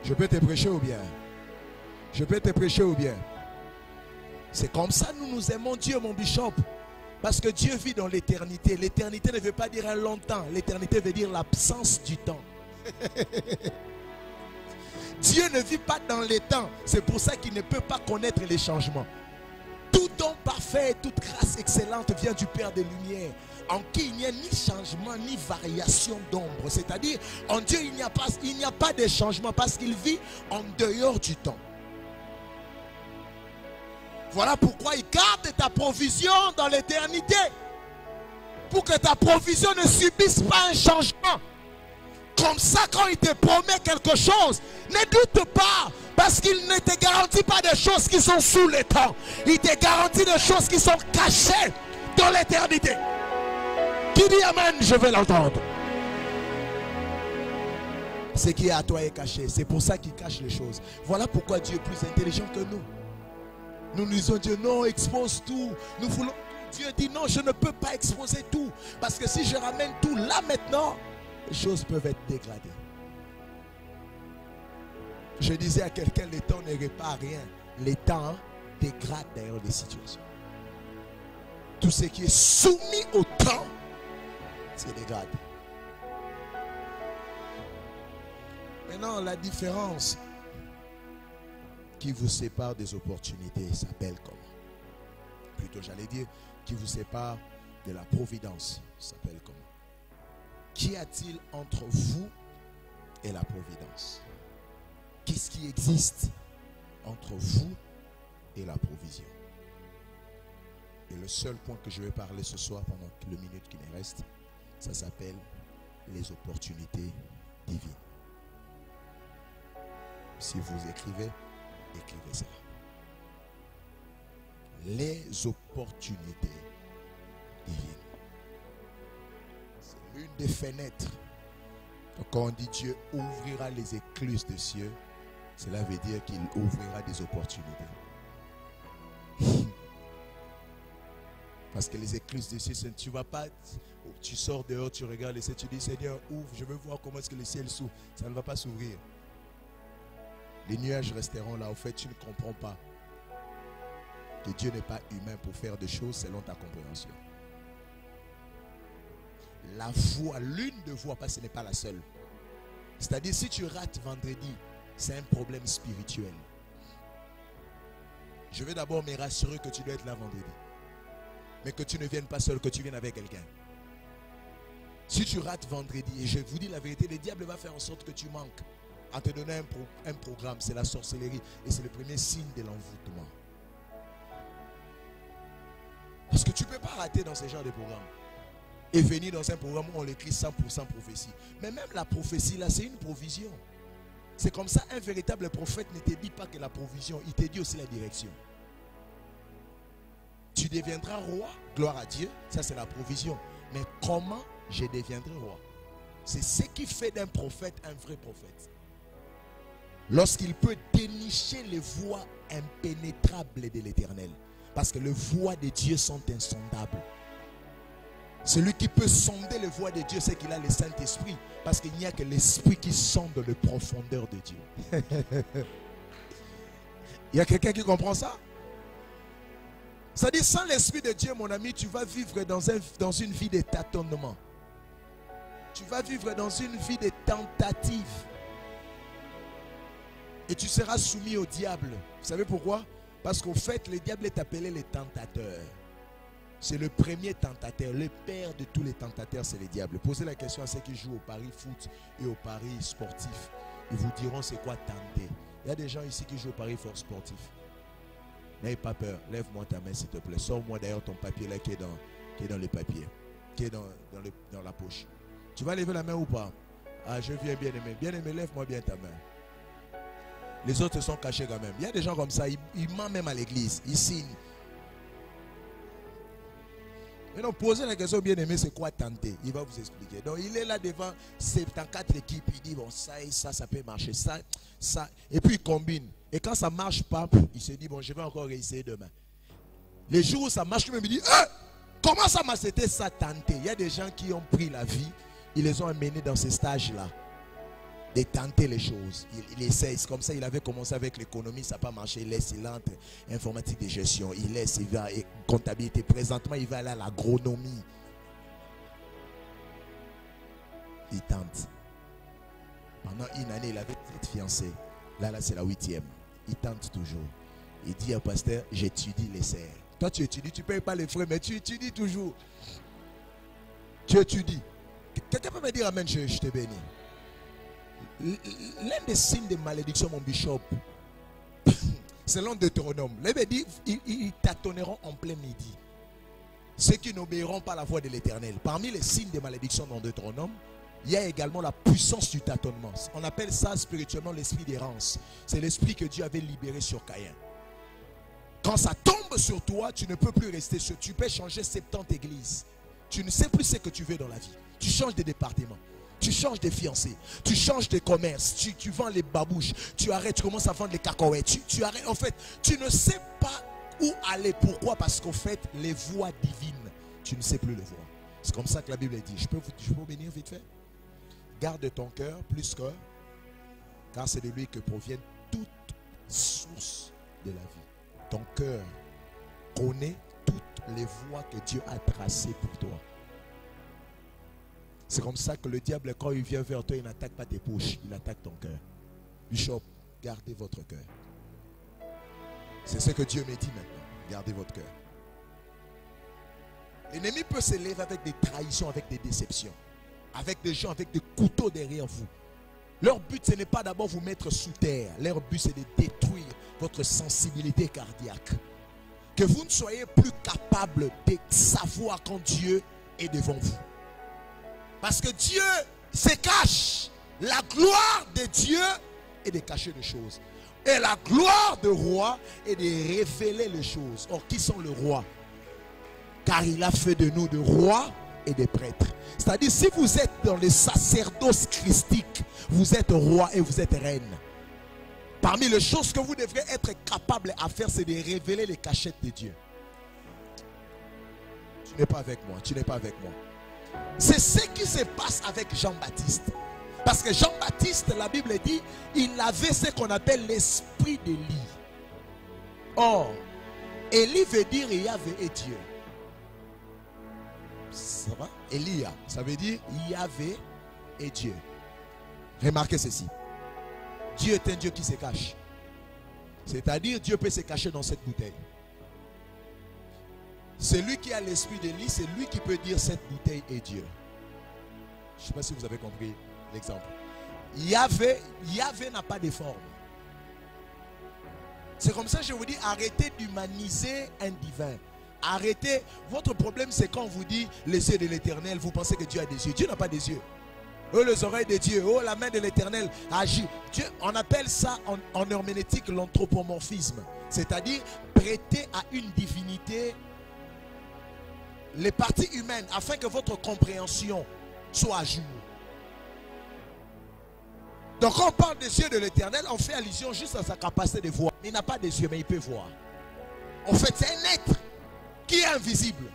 Je peux te prêcher ou bien? Je peux te prêcher ou bien? C'est comme ça nous nous aimons Dieu, mon bishop. Parce que Dieu vit dans l'éternité. L'éternité ne veut pas dire un long temps. L'éternité veut dire l'absence du temps. Dieu ne vit pas dans les temps. C'est pour ça qu'il ne peut pas connaître les changements. Tout don parfait, toute grâce excellente vient du Père des Lumières, en qui il n'y a ni changement ni variation d'ombre. C'est-à-dire, en Dieu, il n'y a pas de changement parce qu'il vit en dehors du temps. Voilà pourquoi il garde ta provision dans l'éternité. Pour que ta provision ne subisse pas un changement. Comme ça, quand il te promet quelque chose, ne doute pas. Parce qu'il ne te garantit pas des choses qui sont sous le temps. Il te garantit des choses qui sont cachées dans l'éternité. Qui dit Amen, je vais l'entendre. Ce qui est à toi est caché. C'est pour ça qu'il cache les choses. Voilà pourquoi Dieu est plus intelligent que nous. Nous disons Dieu, non, expose tout. Nous voulons. Dieu dit non, je ne peux pas exposer tout. Parce que si je ramène tout là maintenant, les choses peuvent être dégradées. Je disais à quelqu'un, le temps ne répare rien. Le temps dégrade d'ailleurs les situations. Tout ce qui est soumis au temps se dégrade. Maintenant, la différence qui vous sépare des opportunités s'appelle comment? Plutôt, j'allais dire, qui vous sépare de la providence s'appelle comment? Qu'y a-t-il entre vous et la providence? Qu'est-ce qui existe entre vous et la provision? Et le seul point que je vais parler ce soir pendant le minute qui me reste, ça s'appelle les opportunités divines. Si vous écrivez ça. Les opportunités divines. C'est l'une des fenêtres. Quand on dit Dieu ouvrira les écluses des cieux, cela veut dire qu'il ouvrira des opportunités. Parce que les écluses des cieux, tu vas pas, tu sors dehors, tu regardes les cieux, tu dis Seigneur, ouvre, je veux voir comment est-ce que le ciel s'ouvre. Ça ne va pas s'ouvrir. Les nuages resteront là. Au fait, tu ne comprends pas que Dieu n'est pas humain pour faire des choses selon ta compréhension. La voie, l'une de voies, parce que ce n'est pas la seule. C'est-à-dire, si tu rates vendredi, c'est un problème spirituel. Je vais d'abord me rassurer que tu dois être là vendredi. Mais que tu ne viennes pas seul, que tu viennes avec quelqu'un. Si tu rates vendredi, et je vous dis la vérité, le diable va faire en sorte que tu manques. En te donnant un programme, c'est la sorcellerie. Et c'est le premier signe de l'envoûtement. Parce que tu ne peux pas rater dans ce genre de programme. Et venir dans un programme où on écrit 100% prophétie. Mais même la prophétie là, c'est une provision. C'est comme ça, un véritable prophète ne te dit pas que la provision, il te dit aussi la direction. Tu deviendras roi, gloire à Dieu, ça c'est la provision. Mais comment je deviendrai roi? C'est ce qui fait d'un prophète un vrai prophète. Lorsqu'il peut dénicher les voies impénétrables de l'Éternel. Parce que les voies de Dieu sont insondables. Celui qui peut sonder les voies de Dieu, c'est qu'il a le Saint-Esprit. Parce qu'il n'y a que l'Esprit qui sonde les profondeurs de Dieu. Il y a quelqu'un qui comprend ça? C'est-à-dire, sans l'Esprit de Dieu, mon ami, tu vas vivre dans une vie de tâtonnement. Tu vas vivre dans une vie de tentative. Et tu seras soumis au diable. Vous savez pourquoi? Parce qu'au fait, le diable est appelé le tentateur. C'est le premier tentateur. Le père de tous les tentateurs, c'est le diable. Posez la question à ceux qui jouent au pari foot et au pari sportif. Ils vous diront c'est quoi tenter. Il y a des gens ici qui jouent au pari fort sportif. N'aie pas peur. Lève-moi ta main s'il te plaît. Sors-moi d'ailleurs ton papier là qui est dans le papier. Qui est dans la poche. Tu vas lever la main ou pas? Ah, je viens bien aimé. Bien aimé, lève-moi bien ta main. Les autres se sont cachés quand même. Il y a des gens comme ça, ils mentent même à l'église. Ils signent. Mais non, posez la question, bien aimé, c'est quoi tenter? Il va vous expliquer. Donc il est là devant 74 équipes. Il dit, bon, ça et ça, ça peut marcher. Ça. Et puis il combine. Et quand ça ne marche pas, il se dit, bon, je vais encore essayer demain. Les jours où ça marche, il me dit, comment ça m'a c'était ça tenter? Il y a des gens qui ont pris la vie, ils les ont amenés dans ces stages-là. De tenter les choses. Il essaie. C'est comme ça, il avait commencé avec l'économie, ça n'a pas marché. Il laisse, il entre informatique de gestion. Il laisse, il va comptabilité. Présentement, il va aller à l'agronomie. Il tente. Pendant une année, il avait cette fiancée. Là, c'est la 8e. Il tente toujours. Il dit au pasteur, j'étudie les serres. Toi, tu étudies, tu ne payes pas les frais, mais tu étudies toujours. Tu étudies. Quelqu'un peut me dire amen, je te bénis. L'un des signes de malédiction, mon bishop, selon Deutéronome, il dit ils tâtonneront en plein midi. Ceux qui n'obéiront pas à la voix de l'Éternel. Parmi les signes de malédiction dans Deutéronome, il y a également la puissance du tâtonnement. On appelle ça spirituellement l'esprit d'errance. C'est l'esprit que Dieu avait libéré sur Caïn. Quand ça tombe sur toi, tu ne peux plus rester sur. Tu peux changer 70 églises. Tu ne sais plus ce que tu veux dans la vie. Tu changes de département. Tu changes de fiancés. Tu changes de commerce. Tu vends les babouches. Tu arrêtes, tu commences à vendre les cacahuètes. Tu arrêtes. En fait, tu ne sais pas où aller. Pourquoi? Parce qu'en fait, les voies divines, tu ne sais plus les voir. C'est comme ça que la Bible dit. Je peux vous bénir vite fait? Garde ton cœur plus que, car c'est de lui que proviennent toutes sources de la vie. Ton cœur connaît toutes les voies que Dieu a tracées pour toi. C'est comme ça que le diable, quand il vient vers toi, il n'attaque pas tes poches, il attaque ton cœur. Bishop, gardez votre cœur. C'est ce que Dieu me dit maintenant. Gardez votre cœur. L'ennemi peut s'élever avec des trahisons, avec des déceptions, avec des gens avec des couteaux derrière vous. Leur but, ce n'est pas d'abord vous mettre sous terre. Leur but, c'est de détruire votre sensibilité cardiaque. Que vous ne soyez plus capable de savoir quand Dieu est devant vous. Parce que Dieu se cache. La gloire de Dieu est de cacher les choses. Et la gloire de roi est de révéler les choses. Or, qui sont les rois? Car il a fait de nous des rois et des prêtres. C'est-à-dire, si vous êtes dans le sacerdoce christique, vous êtes roi et vous êtes reine. Parmi les choses que vous devrez être capable à faire, c'est de révéler les cachettes de Dieu. Tu n'es pas avec moi, tu n'es pas avec moi. C'est ce qui se passe avec Jean-Baptiste. Parce que Jean-Baptiste, la Bible dit, il avait ce qu'on appelle l'esprit d'Élie. Or, Élie veut dire Yahvé et Dieu. Ça va? Elia, ça veut dire Yahvé et Dieu. Remarquez ceci. Dieu est un Dieu qui se cache. C'est-à-dire, Dieu peut se cacher dans cette bouteille. Celui qui a l'esprit d'Élie, c'est lui qui peut dire cette bouteille est Dieu. Je ne sais pas si vous avez compris l'exemple. Yahvé n'a pas de forme. C'est comme ça que je vous dis, arrêtez d'humaniser un divin. Arrêtez. Votre problème, c'est quand on vous dit les yeux de l'Éternel, vous pensez que Dieu a des yeux. Dieu n'a pas des yeux. Oh, les oreilles de Dieu. Oh, la main de l'Éternel agit. Dieu, on appelle ça en herméneutique l'anthropomorphisme. C'est-à-dire prêter à une divinité les parties humaines afin que votre compréhension soit à jour. Donc quand on parle des yeux de l'Éternel, on fait allusion juste à sa capacité de voir. Il n'a pas des yeux, mais il peut voir. En fait, c'est un être qui est invisible.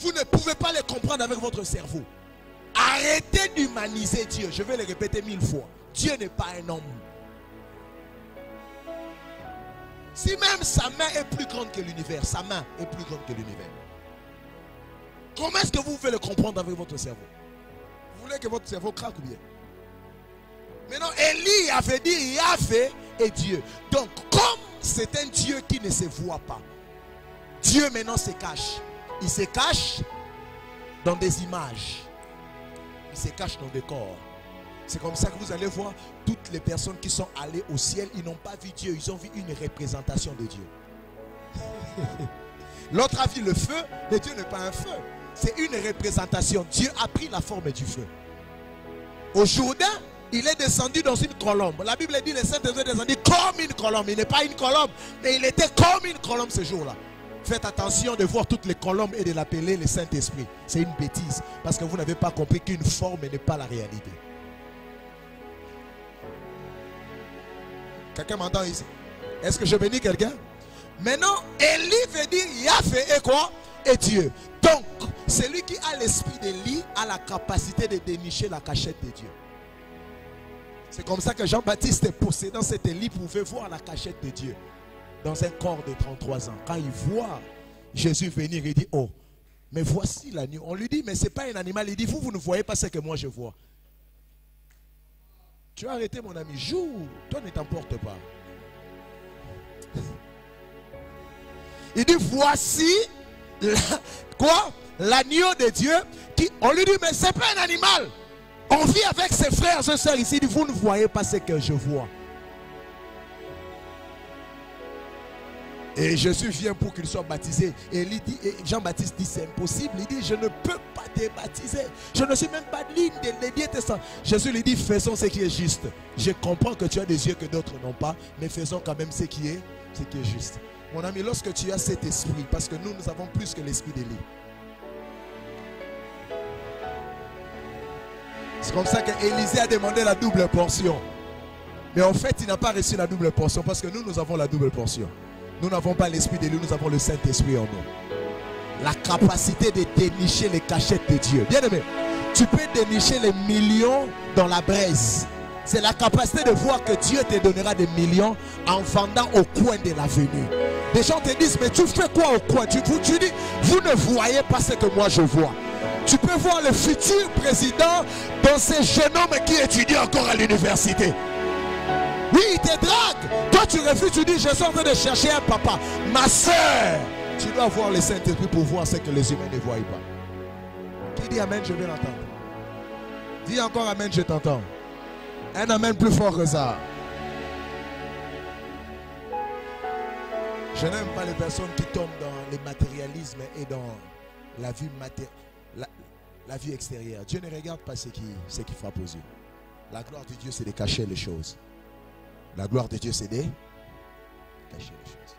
Vous ne pouvez pas le comprendre avec votre cerveau. Arrêtez d'humaniser Dieu. Je vais le répéter 1000 fois. Dieu n'est pas un homme. Si même sa main est plus grande que l'univers, sa main est plus grande que l'univers. Comment est-ce que vous pouvez le comprendre avec votre cerveau? Vous voulez que votre cerveau craque ou bien? Maintenant, Élie avait dit Yahvé est Dieu. Donc, comme c'est un Dieu qui ne se voit pas, Dieu maintenant se cache. Il se cache dans des images. Il se cache dans des corps. C'est comme ça que vous allez voir toutes les personnes qui sont allées au ciel, ils n'ont pas vu Dieu, ils ont vu une représentation de Dieu. L'autre a vu le feu, mais Dieu n'est pas un feu. C'est une représentation. Dieu a pris la forme du feu. Au Jourdain, il est descendu dans une colombe. La Bible dit que le Saint-Esprit est descendu comme une colombe. Il n'est pas une colombe, mais il était comme une colombe ce jour-là. Faites attention de voir toutes les colombes et de l'appeler le Saint-Esprit. C'est une bêtise. Parce que vous n'avez pas compris qu'une forme n'est pas la réalité. Quelqu'un m'entend ici? Est-ce que je bénis quelqu'un? Maintenant, Élie veut dire Yahvé et quoi? Et Dieu. Donc, celui qui a l'esprit d'Élie a la capacité de dénicher la cachette de Dieu. C'est comme ça que Jean-Baptiste, possédant cet Élie, pouvait voir la cachette de Dieu dans un corps de 33 ans. Quand il voit Jésus venir, il dit, oh, mais voici l'agneau. On lui dit, mais ce n'est pas un animal. Il dit, vous ne voyez pas ce que moi je vois. Tu as arrêté mon ami. Joue, toi ne t'emporte pas. Il dit, voici l'agneau de Dieu. On lui dit, mais ce n'est pas un animal. On vit avec ses frères et sœurs ici. Il dit, vous ne voyez pas ce que je vois. Et Jésus vient pour qu'il soit baptisé. Et Jean-Baptiste dit c'est impossible. Il dit je ne peux pas te baptiser. Je ne suis même pas digne de l'Église testament. Jésus lui dit faisons ce qui est juste. Je comprends que tu as des yeux que d'autres n'ont pas, mais faisons quand même ce qui est juste. Mon ami, lorsque tu as cet esprit, parce que nous avons plus que l'esprit d'Élie. C'est comme ça qu'Élisée a demandé la double portion. Mais en fait, il n'a pas reçu la double portion parce que nous avons la double portion. Nous n'avons pas l'esprit de Dieu, nous avons le Saint-Esprit en nous. La capacité de dénicher les cachettes de Dieu. Bien aimé, tu peux dénicher les millions dans la braise. C'est la capacité de voir que Dieu te donnera des millions en vendant au coin de l'avenue. Des gens te disent, mais tu fais quoi au coin? Tu dis, vous ne voyez pas ce que moi je vois. Tu peux voir le futur président dans ces jeunes hommes qui étudient encore à l'université. Oui, il te drague. Toi, tu refuses, tu dis, je suis en train de chercher un papa. Ma soeur, tu dois voir le Saint-Esprit pour voir ce que les humains ne voient pas. Qui dit Amen, je vais l'entendre. Dis encore Amen, je t'entends. Un Amen plus fort que ça. Je n'aime pas les personnes qui tombent dans le matérialisme et dans la vue, la vue extérieure. Dieu ne regarde pas ce qui frappe aux yeux. La gloire de Dieu, c'est de cacher les choses. La gloire de Dieu, c'est de cacher les choses.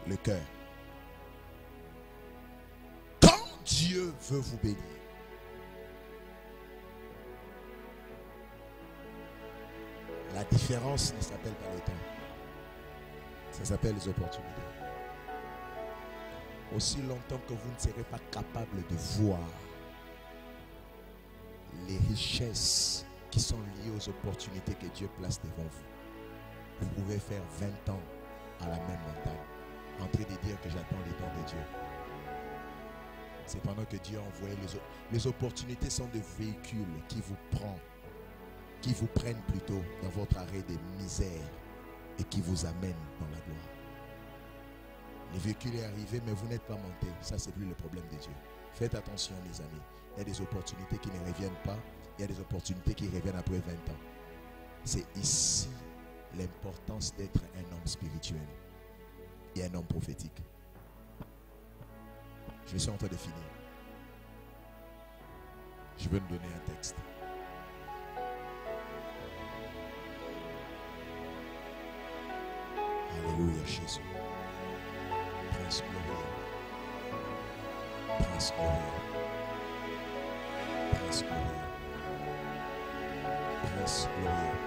Le cœur. Quand Dieu veut vous bénir, la différence ne s'appelle pas le temps. Ça s'appelle les opportunités. Aussi longtemps que vous ne serez pas capable de voir les richesses qui sont liées aux opportunités que Dieu place devant vous, vous pouvez faire 20 ans à la même montagne en train de dire que j'attends les dons de Dieu. C'est pendant que Dieu a envoyé les opportunités sont des véhicules qui vous prennent plutôt dans votre arrêt de misère et qui vous amènent dans la gloire. Le véhicule est arrivé, mais vous n'êtes pas monté. Ça, c'est plus le problème de Dieu. Faites attention, mes amis. Il y a des opportunités qui ne reviennent pas. Il y a des opportunités qui reviennent après 20 ans. C'est ici l'importance d'être un homme spirituel et un homme prophétique. Je suis en train de finir. Je veux me donner un texte. Alléluia, Jésus. Prince glorieux. Prince glorieux. Prince glorieux. Prince glorieux.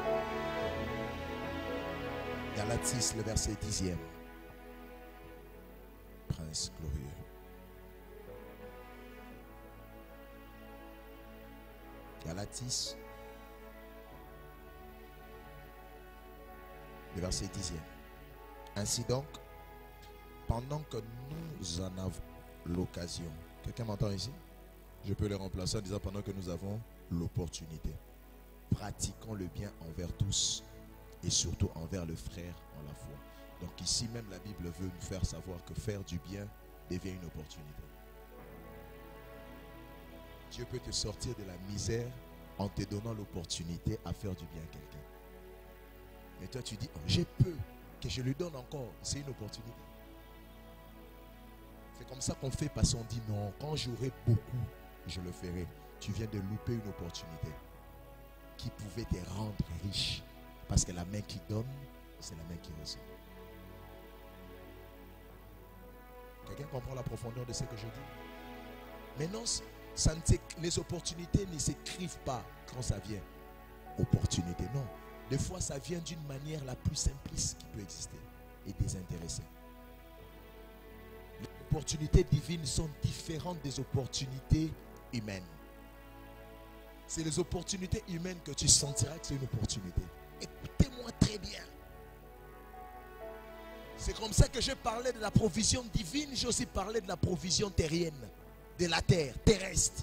Galates 6, le verset 10e. Prince glorieux. Galates 6, le verset 10e. Ainsi donc, pendant que nous en avons l'occasion, quelqu'un m'entend ici? Je peux le remplacer en disant pendant que nous avons l'opportunité, pratiquons le bien envers tous et surtout envers le frère en la foi. Donc ici même la Bible veut nous faire savoir que faire du bien devient une opportunité. Dieu peut te sortir de la misère en te donnant l'opportunité à faire du bien à quelqu'un. Mais toi tu dis, oh, j'ai peu, que je lui donne encore, c'est une opportunité. C'est comme ça qu'on fait parce qu'on dit non, quand j'aurai beaucoup, je le ferai. Tu viens de louper une opportunité qui pouvait te rendre riche. Parce que la main qui donne, c'est la main qui reçoit. Quelqu'un comprend la profondeur de ce que je dis? Maintenant, les opportunités ne s'écrivent pas quand ça vient. Opportunité, non. Des fois, ça vient d'une manière la plus simpliste qui peut exister et désintéressée. Les opportunités divines sont différentes des opportunités humaines. C'est les opportunités humaines que tu sentiras que c'est une opportunité. Écoutez-moi très bien. C'est comme ça que j'ai parlé de la provision divine. J'ai aussi parlé de la provision terrienne, de la terre, terrestre.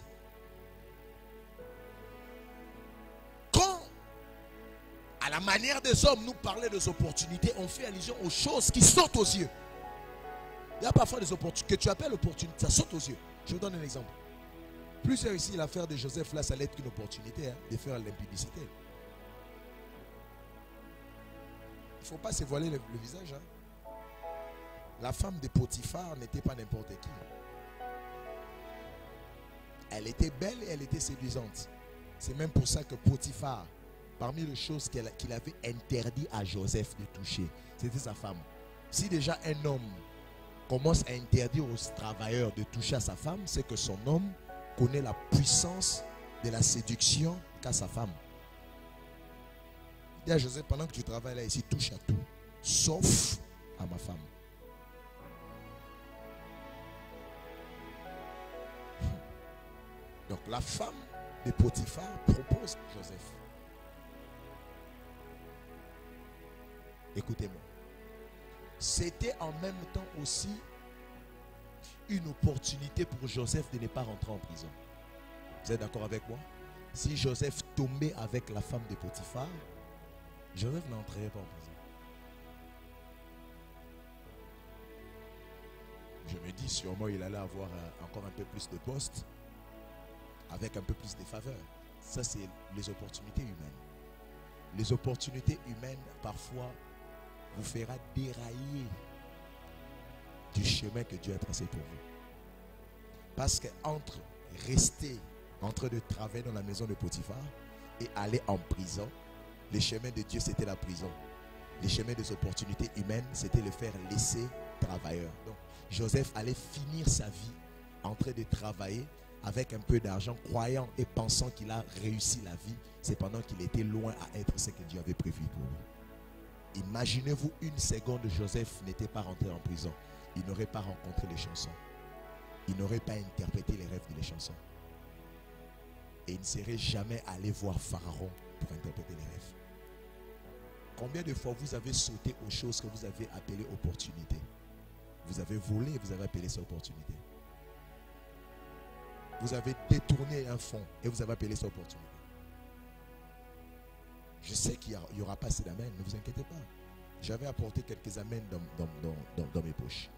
Quand, à la manière des hommes, nous parlons des opportunités, on fait allusion aux choses qui sautent aux yeux. Il y a parfois des opportunités que tu appelles opportunités, ça saute aux yeux. Je vous donne un exemple. Plusieurs ici, l'affaire de Joseph, là, ça allait être une opportunité de faire l'impudicité. faut pas se voiler le visage. Hein. La femme de Potiphar n'était pas n'importe qui. Elle était belle et elle était séduisante. C'est même pour ça que Potiphar, parmi les choses qu'il avait interdit à Joseph de toucher, c'était sa femme. Si déjà un homme commence à interdire aux travailleurs de toucher à sa femme, c'est que son homme connaît la puissance de la séduction qu'a sa femme. Il dit à Joseph, pendant que tu travailles là ici, touche à tout, sauf à ma femme. Donc la femme de Potiphar propose Joseph. Écoutez-moi. C'était en même temps aussi une opportunité pour Joseph de ne pas rentrer en prison. Vous êtes d'accord avec moi? Si Joseph tombait avec la femme de Potiphar, Joseph n'entrerait pas en prison. Je me dis sûrement il allait avoir encore un peu plus de postes, avec un peu plus de faveurs. Ça, c'est les opportunités humaines. Les opportunités humaines, parfois, vous fera dérailler du chemin que Dieu a tracé pour vous. Parce que entre rester en train de travailler dans la maison de Potiphar et aller en prison, les chemins de Dieu, c'était la prison. Les chemins des opportunités humaines, c'était le faire laisser travailleur. Donc, Joseph allait finir sa vie en train de travailler avec un peu d'argent, croyant et pensant qu'il a réussi la vie. C'est pendant qu'il était loin à être ce que Dieu avait prévu pour lui. Imaginez-vous une seconde, Joseph n'était pas rentré en prison. Il n'aurait pas rencontré les chansons. Il n'aurait pas interprété les rêves des chansons. Et il ne serait jamais allé voir Pharaon pour interpréter les rêves. Combien de fois vous avez sauté aux choses que vous avez appelées opportunités? Vous avez volé, vous avez appelé ça opportunité. Vous avez détourné un fonds et vous avez appelé ça opportunité. Je sais qu'il n'y aura pas assez d'amens, ne vous inquiétez pas. J'avais apporté quelques amens dans mes poches.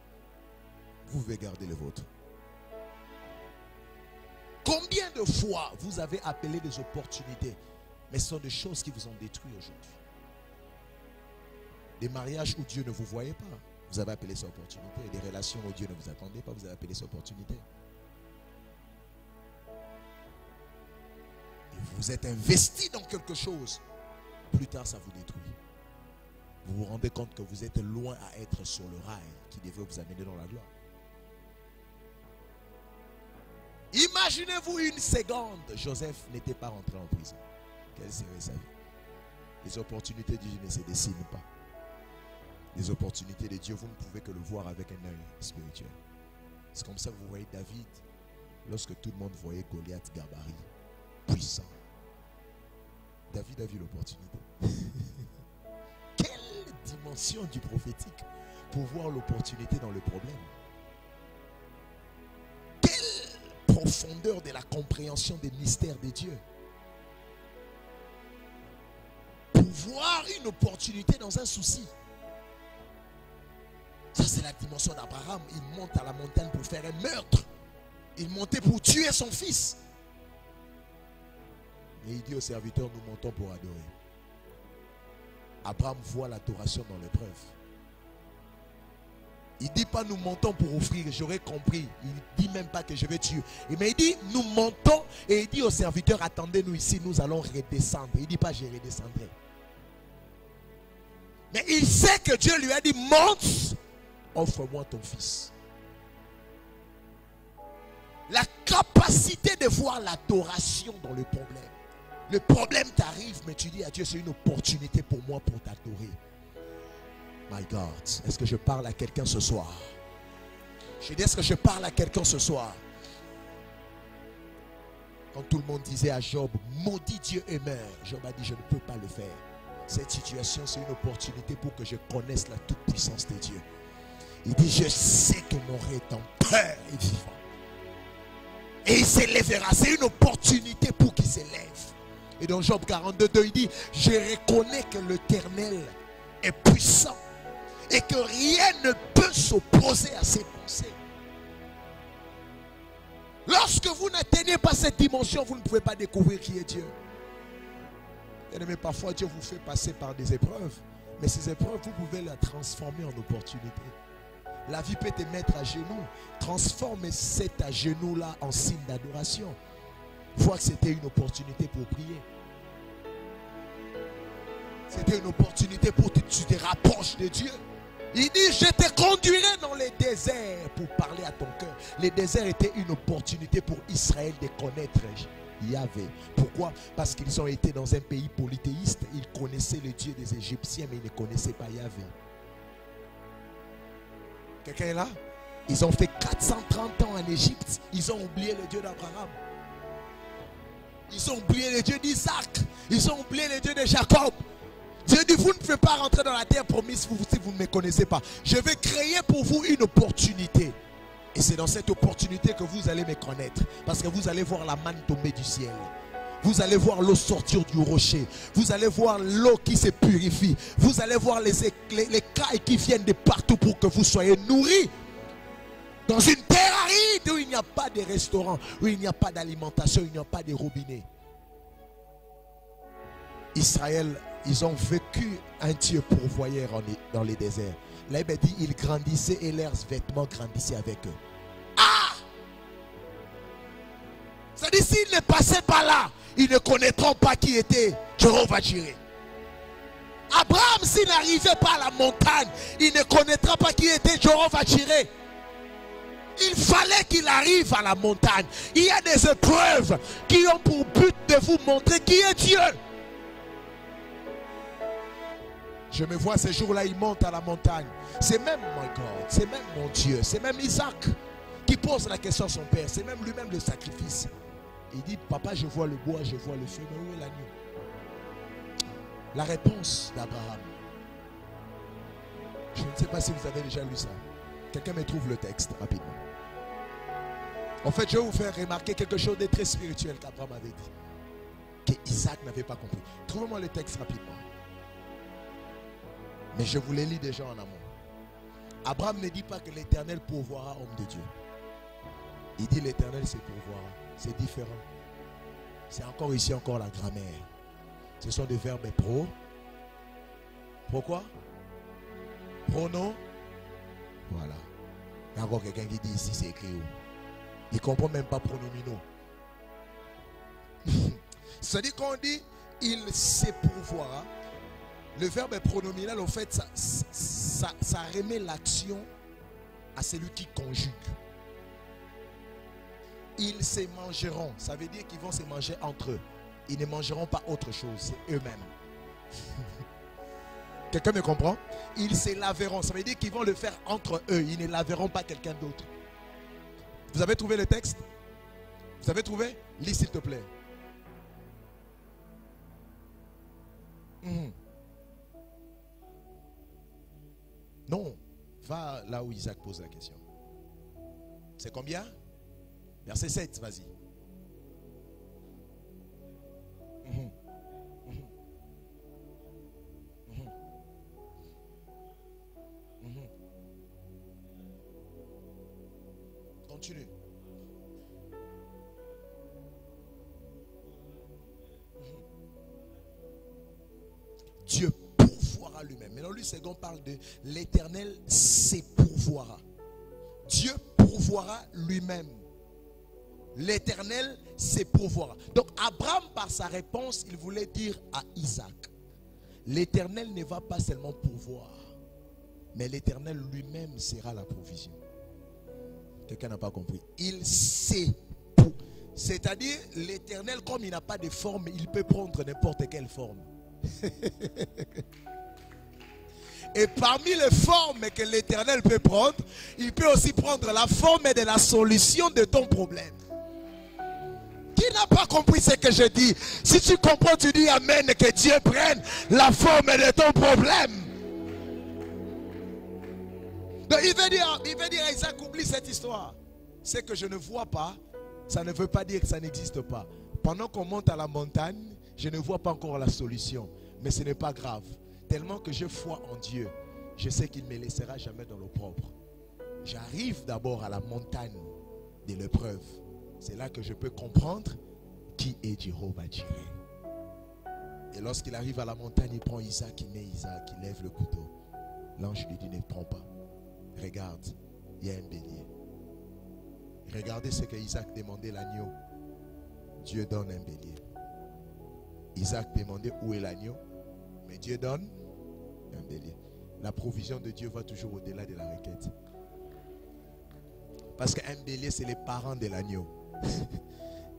Vous pouvez garder le vôtre. Combien de fois vous avez appelé des opportunités, mais ce sont des choses qui vous ont détruit aujourd'hui? Des mariages où Dieu ne vous voyait pas, vous avez appelé ça opportunité. Des relations où Dieu ne vous attendait pas, vous avez appelé ça opportunité. Et vous êtes investi dans quelque chose, plus tard ça vous détruit. Vous vous rendez compte que vous êtes loin à être sur le rail qui devait vous amener dans la gloire. Imaginez-vous une seconde, Joseph n'était pas rentré en prison. Quelle serait sa vie? Les opportunités de Dieu ne se dessinent pas. Les opportunités de Dieu, vous ne pouvez que le voir avec un œil spirituel. C'est comme ça que vous voyez David, lorsque tout le monde voyait Goliath gabarit, puissant. David a vu l'opportunité. Quelle dimension du prophétique pour voir l'opportunité dans le problème. Quelle profondeur de la compréhension des mystères de Dieu. Pour voir une opportunité dans un souci. Ça, c'est la dimension d'Abraham. Il monte à la montagne pour faire un meurtre. Il montait pour tuer son fils. Et il dit aux serviteurs, nous montons pour adorer. Abraham voit l'adoration dans l'épreuve. Il ne dit pas nous montons pour offrir, j'aurais compris. Il ne dit même pas que je vais tuer. Mais il dit nous montons et il dit aux serviteurs, attendez-nous ici, nous allons redescendre. Il ne dit pas je redescendrai. Mais il sait que Dieu lui a dit monte, offre-moi ton fils. La capacité de voir l'adoration dans le problème. Le problème t'arrive, mais tu dis à Dieu, c'est une opportunité pour moi pour t'adorer. My God, est-ce que je parle à quelqu'un ce soir? Je dis, est-ce que je parle à quelqu'un ce soir? Quand tout le monde disait à Job, maudit Dieu et meurs, Job a dit, je ne peux pas le faire. Cette situation, c'est une opportunité pour que je connaisse la toute-puissance de Dieu. Il dit, je sais que mon Rédempteur est vivant. Et il s'élèvera. C'est une opportunité pour qu'il s'élève. Et dans Job 42:2, il dit, je reconnais que l'Éternel est puissant et que rien ne peut s'opposer à ses pensées. Lorsque vous n'atteignez pas cette dimension, vous ne pouvez pas découvrir qui est Dieu. Mais parfois Dieu vous fait passer par des épreuves, Mais ces épreuves, vous pouvez la transformer en opportunité. La vie peut te mettre à genoux. Transforme cet à genoux-là en signe d'adoration. Vois que c'était une opportunité pour prier. C'était une opportunité pour que tu te rapproches de Dieu. Il dit, je te conduirai dans les déserts pour parler à ton cœur. Les déserts étaient une opportunité pour Israël de connaître Yahvé. Pourquoi? Parce qu'ils ont été dans un pays polythéiste. Ils connaissaient le Dieu des Égyptiens, mais ils ne connaissaient pas Yahvé. Quelqu'un est là? Ils ont fait 430 ans en Égypte. Ils ont oublié le Dieu d'Abraham. Ils ont oublié le Dieu d'Isaac. Ils ont oublié le Dieu de Jacob. Dieu dit, vous ne pouvez pas rentrer dans la terre promise si vous ne me connaissez pas. Je vais créer pour vous une opportunité. Et c'est dans cette opportunité que vous allez me connaître. Parce que vous allez voir la manne tomber du ciel. Vous allez voir l'eau sortir du rocher. Vous allez voir l'eau qui se purifie. Vous allez voir les cailles qui viennent de partout pour que vous soyez nourris. Dans une terre aride où il n'y a pas de restaurant, où il n'y a pas d'alimentation, il n'y a pas de robinet. Israël, ils ont vécu un Dieu pourvoyeur dans les déserts. La Bible dit, ils grandissaient et leurs vêtements grandissaient avec eux. Ah! C'est-à-dire, s'ils ne passaient pas là, ils ne connaîtront pas qui était Jéhovah-Jireh. Abraham, s'il n'arrivait pas à la montagne, il ne connaîtra pas qui était Jéhovah-Jireh. Il fallait qu'il arrive à la montagne. Il y a des épreuves qui ont pour but de vous montrer qui est Dieu. Je me vois ces jours-là, il monte à la montagne. C'est même mon God, c'est même mon Dieu, c'est même Isaac qui pose la question à son père. C'est même lui-même le sacrifice. Il dit, papa, je vois le bois, je vois le feu, mais où est l'agneau? La réponse d'Abraham. Je ne sais pas si vous avez déjà lu ça. Quelqu'un me trouve le texte rapidement. En fait, je vais vous faire remarquer quelque chose de très spirituel qu'Abraham avait dit. Que Isaac n'avait pas compris. Trouvez-moi le texte rapidement. Mais je vous les lis déjà en amont. Abraham ne dit pas que l'Éternel pourvoira homme de Dieu. Il dit l'Éternel c'est pourvoira. C'est différent. C'est encore ici, encore la grammaire. Ce sont des verbes pro. Pourquoi? Pronom. Voilà. Il y a encore quelqu'un qui dit ici c'est écrit où? Il ne comprend même pas pronominaux. C'est-à-dire qu'on dit il se pourvoira. Le verbe pronominal, en fait, ça remet l'action à celui qui conjugue. Ils se mangeront. Ça veut dire qu'ils vont se manger entre eux. Ils ne mangeront pas autre chose, c'est eux-mêmes. Quelqu'un me comprend? Ils se laveront. Ça veut dire qu'ils vont le faire entre eux. Ils ne laveront pas quelqu'un d'autre. Vous avez trouvé le texte? Vous avez trouvé? Lis s'il te plaît. Non, va là où Isaac pose la question. C'est combien? Verset 7, vas-y. Continue. Dieu pourvoira lui-même. Maintenant, lui, second parle de l'Éternel, c'est pourvoira. Dieu pourvoira lui-même. L'Éternel, c'est pourvoira. Donc, Abraham, par sa réponse, il voulait dire à Isaac, l'Éternel ne va pas seulement pourvoir, mais l'Éternel lui-même sera la provision. Quelqu'un n'a pas compris. Il sait pour. C'est-à-dire, l'Éternel, comme il n'a pas de forme, il peut prendre n'importe quelle forme. Et parmi les formes que l'Éternel peut prendre, il peut aussi prendre la forme de la solution de ton problème. Qui n'a pas compris ce que je dis? Si tu comprends, tu dis amen, que Dieu prenne la forme de ton problème. Donc il veut dire à Isaac, oublie cette histoire. Ce que je ne vois pas, ça ne veut pas dire que ça n'existe pas. Pendant qu'on monte à la montagne, je ne vois pas encore la solution. Mais ce n'est pas grave. Tellement que j'ai foi en Dieu, je sais qu'il ne me laissera jamais dans l'opprobre. J'arrive d'abord à la montagne de l'épreuve. C'est là que je peux comprendre qui est Jéhovah-Jireh. Et lorsqu'il arrive à la montagne, il prend Isaac, il met Isaac, il lève le couteau. L'ange lui dit, ne prends pas. Regarde, il y a un bélier. Regardez ce que Isaac demandait l'agneau. Dieu donne un bélier. Isaac demandait où est l'agneau. Mais Dieu donne un bélier. La provision de Dieu va toujours au-delà de la requête. Parce qu'un bélier, c'est les parents de l'agneau.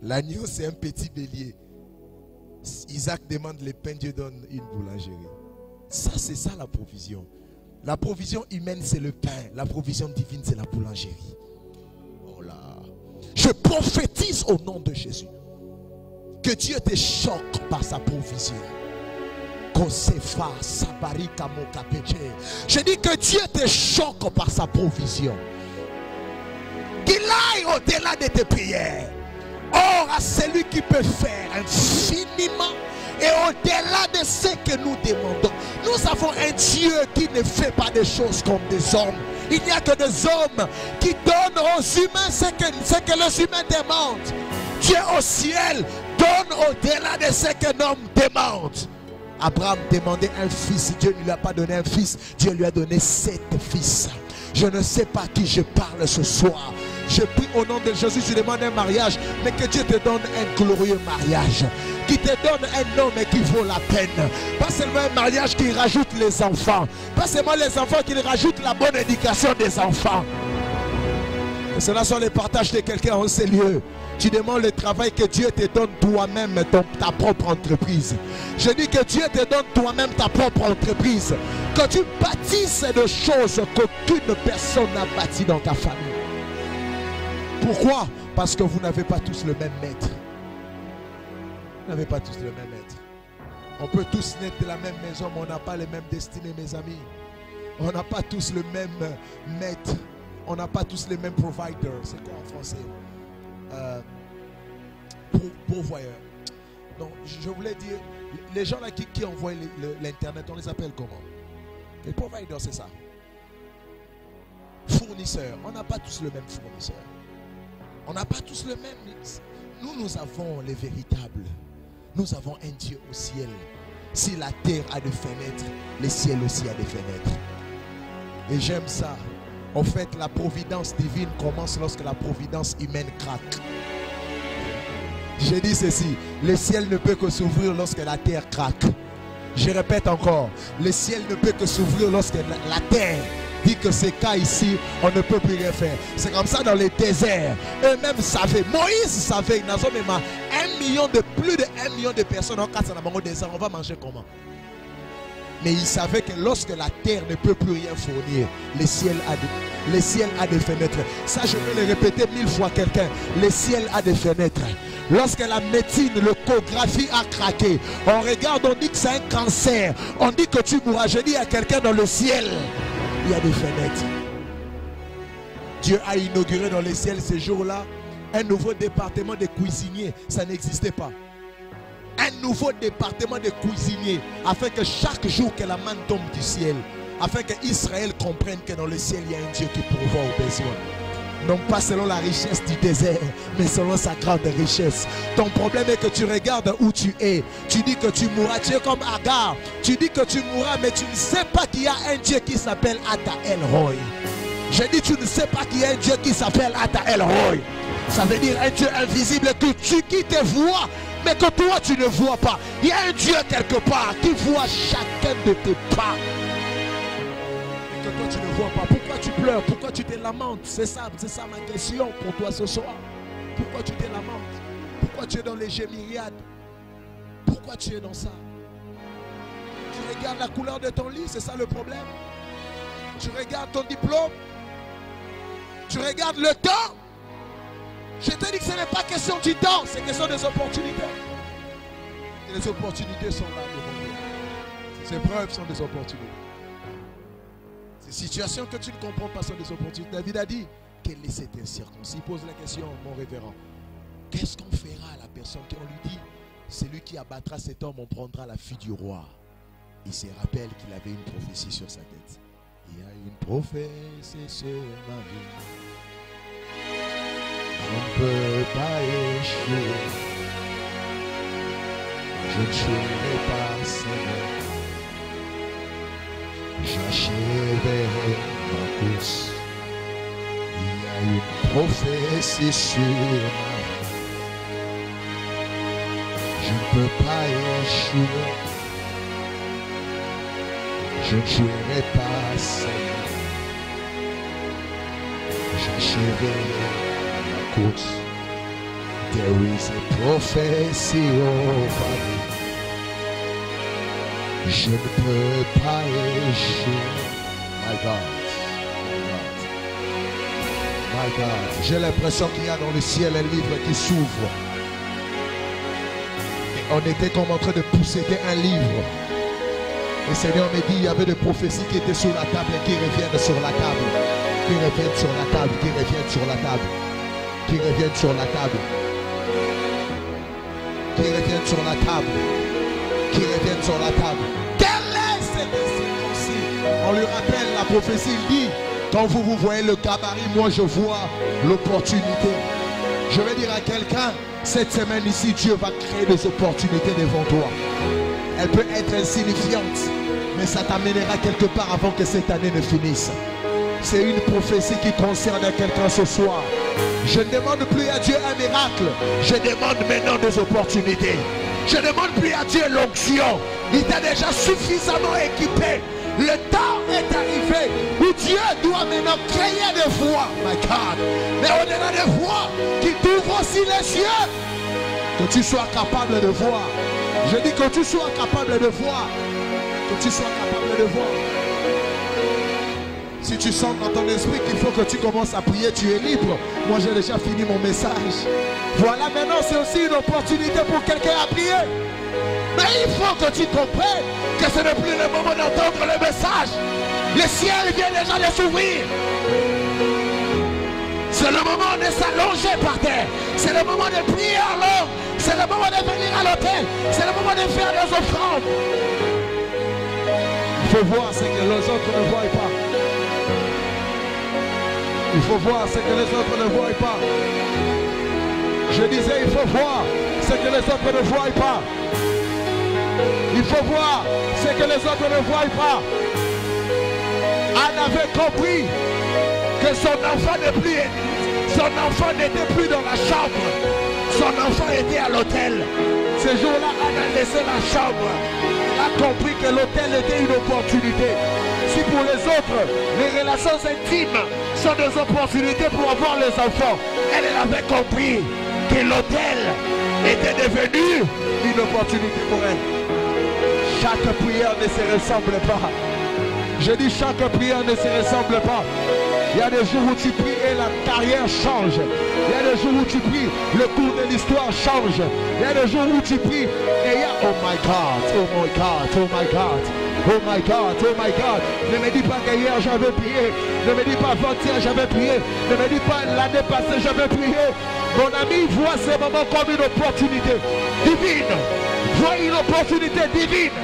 L'agneau, c'est un petit bélier. Isaac demande le pain, Dieu donne une boulangerie. Ça, c'est ça la provision. La provision humaine, c'est le pain. La provision divine, c'est la boulangerie. Oh là. Je prophétise au nom de Jésus que Dieu te choque par sa provision. Je dis que Dieu te choque par sa provision. Qu'il aille au-delà de tes prières. Or à celui qui peut faire infiniment et au-delà de ce que nous demandons. Nous avons un Dieu qui ne fait pas des choses comme des hommes. Il n'y a que des hommes qui donnent aux humains ce que les humains demandent. Dieu au ciel donne au-delà de ce qu'un homme demande. Abraham demandait un fils, Dieu ne lui a pas donné un fils, Dieu lui a donné 7 fils. Je ne sais pas à qui je parle ce soir. Je prie au nom de Jésus, je demande un mariage, mais que Dieu te donne un glorieux mariage. Qui te donne un homme qui vaut la peine. Pas seulement un mariage qui rajoute les enfants. Pas seulement les enfants qui rajoutent la bonne éducation des enfants. Et cela sont les partages de quelqu'un en ces lieux. Tu demandes le travail que Dieu te donne toi-même, ta propre entreprise. Je dis que Dieu te donne toi-même ta propre entreprise. Que tu bâtisses de choses qu'aucune personne n'a bâties dans ta famille. Pourquoi? Parce que vous n'avez pas tous le même maître. Vous n'avez pas tous le même maître. On peut tous naître de la même maison, mais on n'a pas les mêmes destinées, mes amis. On n'a pas tous le même maître. On n'a pas tous les mêmes providers. C'est quoi en français? Pourvoyeur. Donc, je voulais dire, les gens là qui envoient l'internet, on les appelle comment? Les providers, c'est ça. Fournisseurs. On n'a pas tous le même fournisseur. On n'a pas tous le même. Nous avons les véritables. Nous avons un Dieu au ciel. Si la terre a des fenêtres, le ciel aussi a des fenêtres. Et j'aime ça. En fait, la providence divine commence lorsque la providence humaine craque. J'ai dit ceci, le ciel ne peut que s'ouvrir lorsque la terre craque. Je répète encore, le ciel ne peut que s'ouvrir lorsque la terre dit que c'est cas ici, on ne peut plus rien faire. C'est comme ça dans les déserts. Eux-mêmes savaient, Moïse savait, plus de 1 million de personnes en cas au désert, on va manger comment? Mais il savait que lorsque la terre ne peut plus rien fournir, le ciel a des fenêtres. Ça, je vais le répéter 1000 fois quelqu'un. Le ciel a des fenêtres. Lorsque la médecine, l'échographie a craqué, on regarde, on dit que c'est un cancer. On dit que tu mourras. Je dis à quelqu'un dans le ciel, il y a des fenêtres. Dieu a inauguré dans le ciel ces jours-là un nouveau département de cuisiniers. Ça n'existait pas. Un nouveau département de cuisiniers, afin que chaque jour que la manne tombe du ciel, afin que Israël comprenne que dans le ciel il y a un Dieu qui pourvoit aux besoins. Non pas selon la richesse du désert, mais selon sa grande richesse. Ton problème est que tu regardes où tu es. Tu dis que tu mourras, tu es comme Agar. Tu dis que tu mourras, mais tu ne sais pas qu'il y a un Dieu qui s'appelle Ata El Roy. Je dis tu ne sais pas qu'il y a un Dieu qui s'appelle Ata El Roy. Ça veut dire un Dieu invisible qui te voit, mais que toi tu ne vois pas. Il y a un Dieu quelque part qui voit chacun de tes pas. Que toi tu ne vois pas. Pourquoi tu pleures? Pourquoi tu te lamentes? C'est ça ma question pour toi ce soir. Pourquoi tu te lamentes? Pourquoi tu es dans les gémiriades? Pourquoi tu es dans ça? Tu regardes la couleur de ton lit, c'est ça le problème? Tu regardes ton diplôme? Tu regardes le temps? Je te dis que ce n'est pas question du temps, c'est question des opportunités. Et les opportunités sont là devant nous. Ces preuves sont des opportunités. Ces situations que tu ne comprends pas sont des opportunités. David a dit, quel est cet incirconcis? Il pose la question, mon révérend. Qu'est-ce qu'on fera à la personne qui on lui dit, celui qui abattra cet homme, on prendra la fille du roi. Il se rappelle qu'il avait une prophétie sur sa tête. Il y a une prophétie sur ma vie. Je ne peux pas échouer. Je ne fuirai pas, Seigneur. J'achèverai ma course. Il y a une prophétie sur ma vie. Je ne peux pas échouer. Je ne fuirai pas, Seigneur. J'achèverai ma course. There is a prophecy over me. Je ne peux pas échouer. My God. My God. J'ai l'impression qu'il y a dans le ciel un livre qui s'ouvre. Et on était comme en train de pousser un livre. Et le Seigneur me dit, il y avait des prophéties qui étaient sur la table et qui reviennent sur la table. Qui reviennent sur la table, qui reviennent sur la table. Qui reviennent sur la table. Qui reviennent sur la table. Qui reviennent sur la table. Quelle est cette circoncis? On lui rappelle la prophétie, il dit, quand vous voyez le gabarit, moi je vois l'opportunité. Je vais dire à quelqu'un, cette semaine ici, Dieu va créer des opportunités devant toi. Elle peut être insignifiante, mais ça t'amènera quelque part avant que cette année ne finisse. C'est une prophétie qui concerne quelqu'un ce soir. Je ne demande plus à Dieu un miracle. Je demande maintenant des opportunités. Je ne demande plus à Dieu l'onction. Il t'a déjà suffisamment équipé. Le temps est arrivé où Dieu doit maintenant créer des voies. My God. Mais au-delà des voies, qu'il t'ouvre aussi les yeux. Que tu sois capable de voir. Je dis que tu sois capable de voir. Que tu sois capable de voir. Si tu sens dans ton esprit qu'il faut que tu commences à prier, tu es libre. Moi, j'ai déjà fini mon message. Voilà, maintenant, c'est aussi une opportunité pour quelqu'un à prier. Mais il faut que tu comprennes que ce n'est plus le moment d'entendre le message. Le ciel vient déjà de s'ouvrir. C'est le moment de s'allonger par terre. C'est le moment de prier en langue. C'est le moment de venir à l'hôtel. C'est le moment de faire des offrandes. Il faut voir ce que les autres ne voient pas. Il faut voir ce que les autres ne voient pas. Je disais, il faut voir ce que les autres ne voient pas. Il faut voir ce que les autres ne voient pas. Anne avait compris que son enfant n'était plus dans la chambre. Son enfant était à l'hôtel. Ce jour-là, Anne a laissé la chambre. Elle a compris que l'hôtel était une opportunité. Si pour les autres, les relations intimes sont des opportunités pour avoir les enfants, elle avait compris que l'hôtel était devenu une opportunité pour elle. Chaque prière ne se ressemble pas. Je dis chaque prière ne se ressemble pas. Il y a des jours où tu pries et la carrière change. Il y a des jours où tu pries, le cours de l'histoire change. Il y a des jours où tu pries et il y a oh my God, oh my God, oh my God. Oh my God, oh my God. Ne me dis pas qu'hier j'avais prié. Ne me dis pas avant-hier j'avais prié. Ne me dis pas l'année passée j'avais prié. Mon ami, vois ce moment comme une opportunité divine. Vois une opportunité divine.